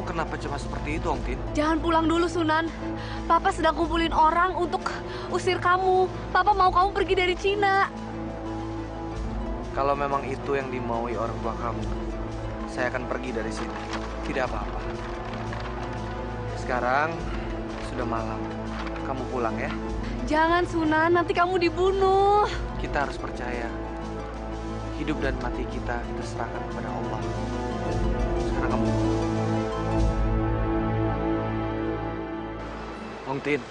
Kenapa cemas seperti itu, Ong Tin? Jangan pulang dulu, Sunan. Papa sedang kumpulin orang untuk usir kamu. Papa mau kamu pergi dari Cina. Kalau memang itu yang dimaui orang tua kamu, saya akan pergi dari sini. Tidak apa-apa. Sekarang sudah malam. Kamu pulang ya. Jangan, Sunan. Nanti kamu dibunuh. Kita harus percaya. Hidup dan mati kita serahkan kepada Allah. Sekarang kamu. Ong Tin,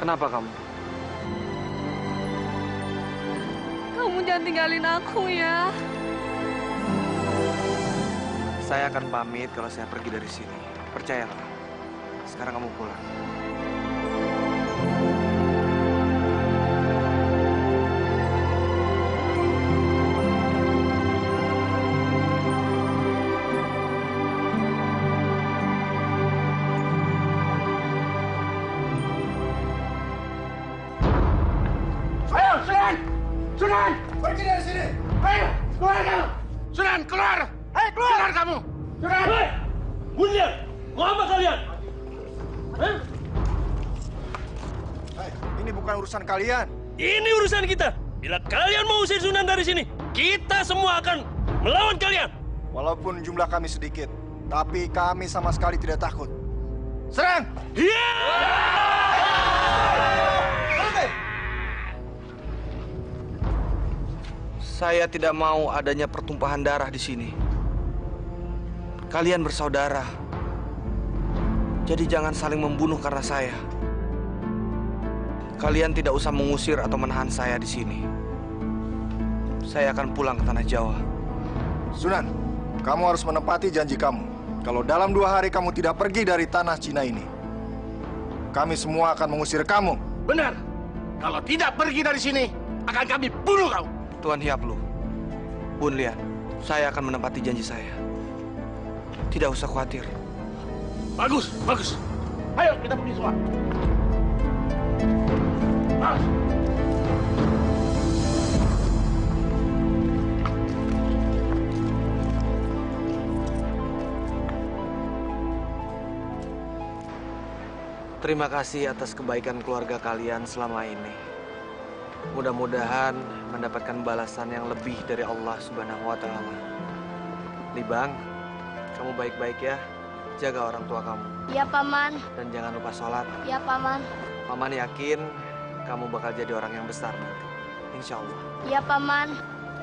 kenapa kamu? Kamu jangan tinggalin aku ya. Saya akan pamit kalau saya pergi dari sini. Percayalah. Sekarang kamu pulang. Sunan! Pergi dari sini! Ayo! Keluar kamu! Sunan, keluar! Ayo, keluar! Keluar kamu! Sunan! Hei! Bunyian! Mau apa kalian? Hah? Hey, ini bukan urusan kalian. Ini urusan kita. Bila kalian mau usir Sunan dari sini, kita semua akan melawan kalian. Walaupun jumlah kami sedikit, tapi kami sama sekali tidak takut. Serang! Iya! Saya tidak mau adanya pertumpahan darah di sini. Kalian bersaudara. Jadi jangan saling membunuh karena saya. Kalian tidak usah mengusir atau menahan saya di sini. Saya akan pulang ke tanah Jawa. Sunan, kamu harus menepati janji kamu. Kalau dalam 2 hari kamu tidak pergi dari tanah Cina ini, kami semua akan mengusir kamu. Benar. Kalau tidak pergi dari sini, akan kami bunuh kamu. Tuan Hiaplu, Bun Lian, saya akan menepati janji saya. Tidak usah khawatir. Bagus, bagus. Ayo kita pergi semua. Terima kasih atas kebaikan keluarga kalian selama ini. Mudah-mudahan mendapatkan balasan yang lebih dari Allah Subhanahu wa Ta'ala. Libang, kamu baik-baik ya. Jaga orang tua kamu. Iya, Paman. Dan jangan lupa sholat. Iya, Paman. Paman yakin kamu bakal jadi orang yang besar nanti. Insya Allah. Iya, Paman.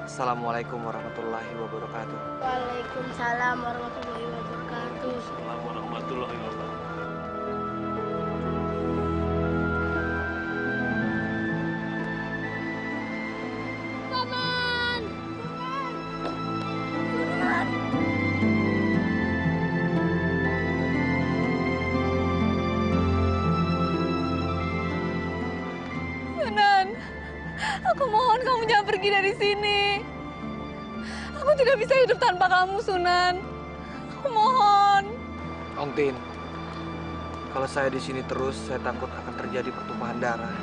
Assalamualaikum warahmatullahi wabarakatuh. Waalaikumsalam warahmatullahi wabarakatuh. Assalamualaikum warahmatullahi wabarakatuh. Paman! Sunan, aku mohon kamu jangan pergi dari sini. Aku tidak bisa hidup tanpa kamu, Sunan. Aku mohon. Ong Tin, kalau saya di sini terus, saya takut akan terjadi pertumpahan darah.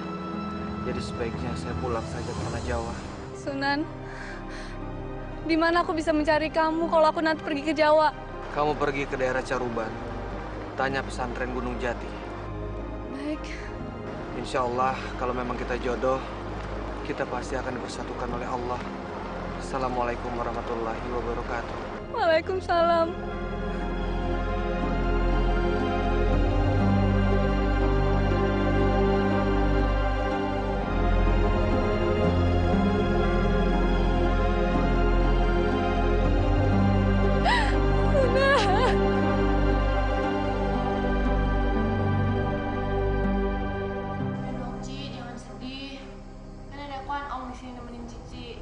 Jadi sebaiknya saya pulang saja ke tanah Jawa. Sunan, di mana aku bisa mencari kamu kalau aku nanti pergi ke Jawa? Kamu pergi ke daerah Caruban, tanya pesantren Gunung Jati. Baik. Insya Allah, kalau memang kita jodoh, kita pasti akan dipersatukan oleh Allah. Assalamualaikum warahmatullahi wabarakatuh. Waalaikumsalam. Ci, jangan sedih. Kan ada Kuan Ong di sini nemenin Cici.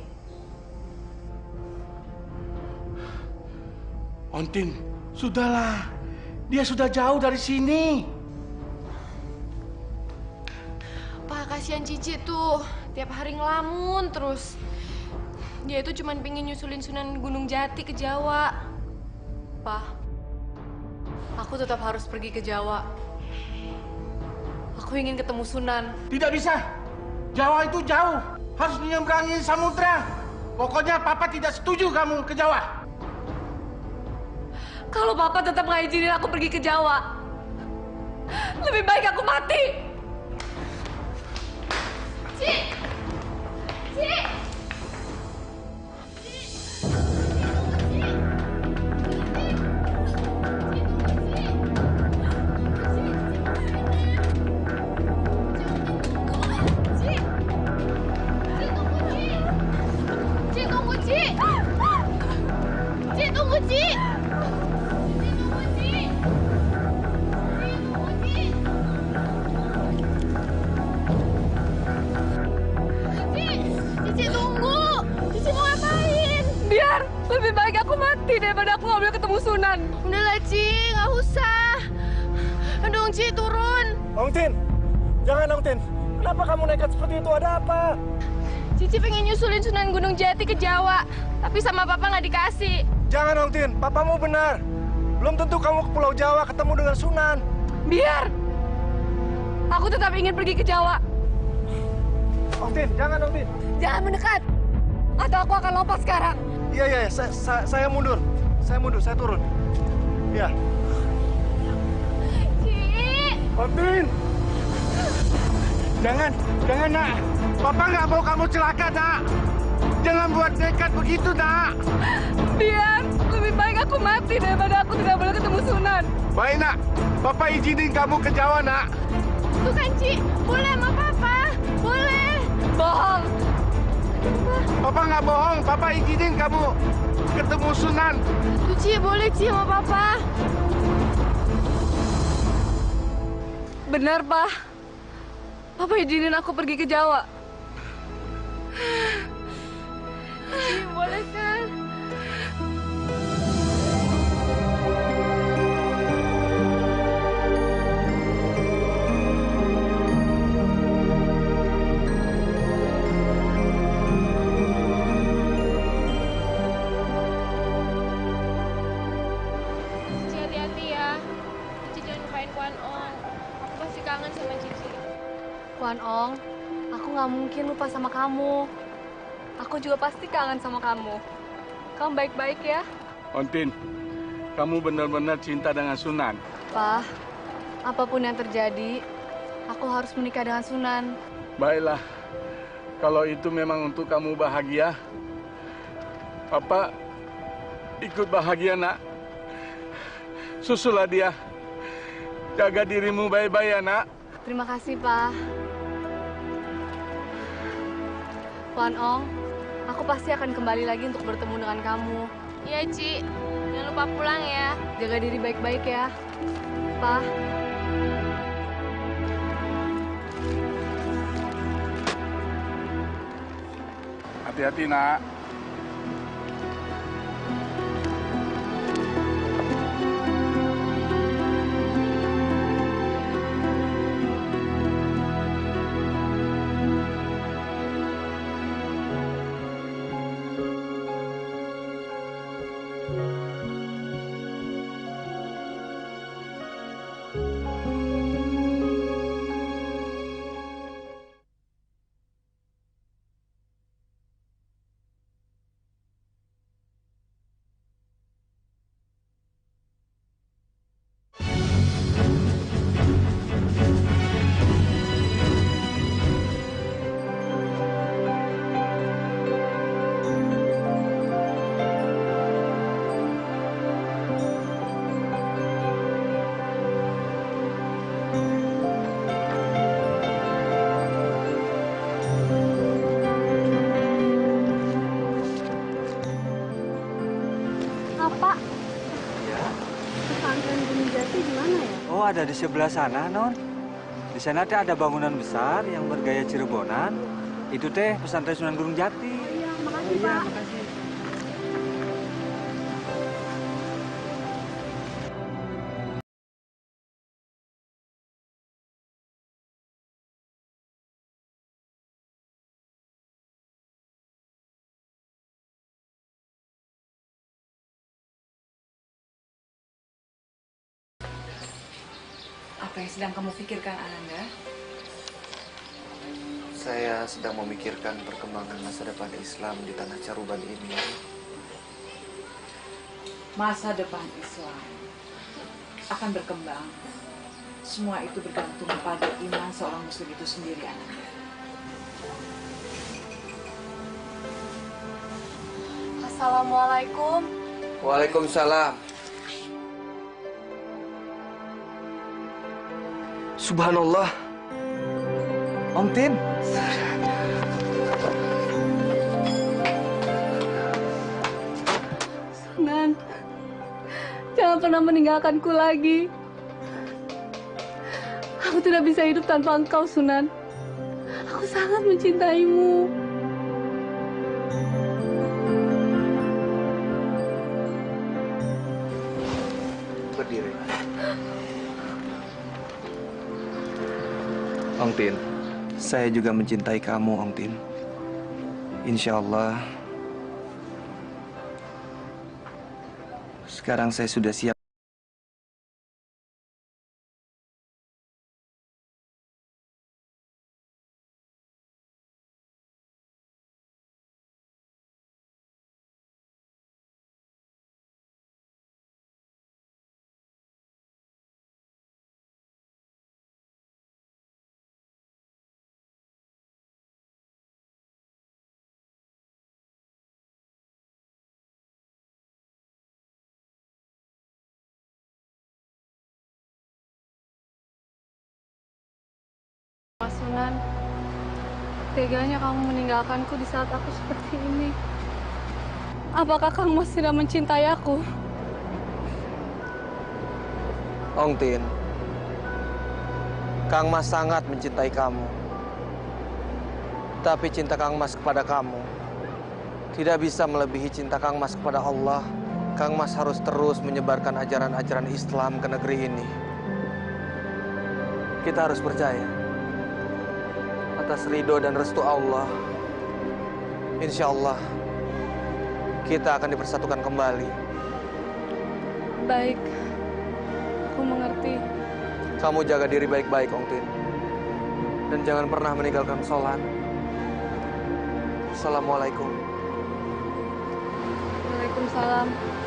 Ontin, sudahlah. Dia sudah jauh dari sini. Pak, kasihan Cici tuh. Tiap hari ngelamun terus. Dia itu cuma pengen nyusulin Sunan Gunung Jati ke Jawa. Pak, aku tetap harus pergi ke Jawa. Aku ingin ketemu Sunan. Tidak bisa. Jawa itu jauh. Harus menyeberangi samudra. Pokoknya Papa tidak setuju kamu ke Jawa. Kalau Papa tetap nggak izinin aku pergi ke Jawa, lebih baik aku mati. Ci! Ci! Ci, tunggu, Ci! Ci, tunggu, Ci! Cici tunggu! Cici mau ngapain? Biar lebih baik aku mati daripada aku nggak boleh ketemu Sunan. Udahlah, Ci, nggak usah. Aduh, Ci, turun. Ong Tin, jangan Ong Tin. Kenapa kamu nekat seperti itu? Ada apa? Cici pengen nyusulin Sunan Gunung Jati ke Jawa, tapi sama Papa nggak dikasih. Jangan Ong Tin, papamu benar. Belum tentu kamu ke Pulau Jawa ketemu dengan Sunan. Biar aku tetap ingin pergi ke Jawa. Ong Tin, jangan Ong Tin. Jangan mendekat, atau aku akan lompat sekarang. Iya, saya mundur. Saya mundur, saya turun. Iya. Ci! Ong Tin! Jangan nak. Papa nggak mau kamu celaka, nak. Jangan buat nekat begitu, nak. Biar lebih baik aku mati daripada aku tidak boleh ketemu Sunan. Baik, nak. Papa izinin kamu ke Jawa, nak. Tuh kan, Ci, boleh sama Papa. Boleh. Bohong. Papa nggak bohong. Papa izinin kamu ketemu Sunan. Tuh, Ci, boleh, Ci, sama Papa. Benar, Pak. Papa izinin aku pergi ke Jawa. Ci, boleh kan? Cici, hati-hati ya. Cici jangan lupain Kuan Ong. Aku pasti kangen sama Cici. Kuan Ong, aku nggak mungkin lupa sama kamu. Aku juga pasti kangen sama kamu. Kamu baik-baik ya. Ontin, kamu benar-benar cinta dengan Sunan. Pak, apapun yang terjadi, aku harus menikah dengan Sunan. Baiklah, kalau itu memang untuk kamu bahagia, Papa ikut bahagia, nak. Susulah dia. Jaga dirimu baik-baik ya, nak. Terima kasih, Pak. Tuan Ong, aku pasti akan kembali lagi untuk bertemu dengan kamu. Iya, Ci. Jangan lupa pulang ya. Jaga diri baik-baik ya. Pa. Hati-hati, Nak. Oh, ada di sebelah sana, Non. Di sana teh ada bangunan besar yang bergaya Cirebonan. Itu teh pesantren Sunan Gunung Jati. Iya, makasih, Pak. Makasih. Apa yang sedang kamu pikirkan, Ananda? Saya sedang memikirkan perkembangan masa depan Islam di tanah Caruban ini. Masa depan Islam akan berkembang. Semua itu bergantung pada iman seorang muslim itu sendiri, Ananda. Assalamualaikum. Waalaikumsalam. Subhanallah. Om Tin. Sunan, jangan pernah meninggalkanku lagi. Aku tidak bisa hidup tanpa engkau, Sunan. Aku sangat mencintaimu. Berdiri. Ong Tin, saya juga mencintai kamu, Ong Tin. Insya Allah, sekarang saya sudah siap. Mas Sunan, teganya kamu meninggalkanku di saat aku seperti ini. Apakah Kang Mas tidak mencintai aku? Ong Tin, Kang Mas sangat mencintai kamu. Tapi cinta Kang Mas kepada kamu tidak bisa melebihi cinta Kang Mas kepada Allah. Kang Mas harus terus menyebarkan ajaran-ajaran Islam ke negeri ini. Kita harus percaya atas ridho dan restu Allah. Insya Allah kita akan dipersatukan kembali. Baik, aku mengerti. Kamu jaga diri baik-baik, Ong Tin. Dan jangan pernah meninggalkan sholat. Assalamualaikum. Waalaikumsalam.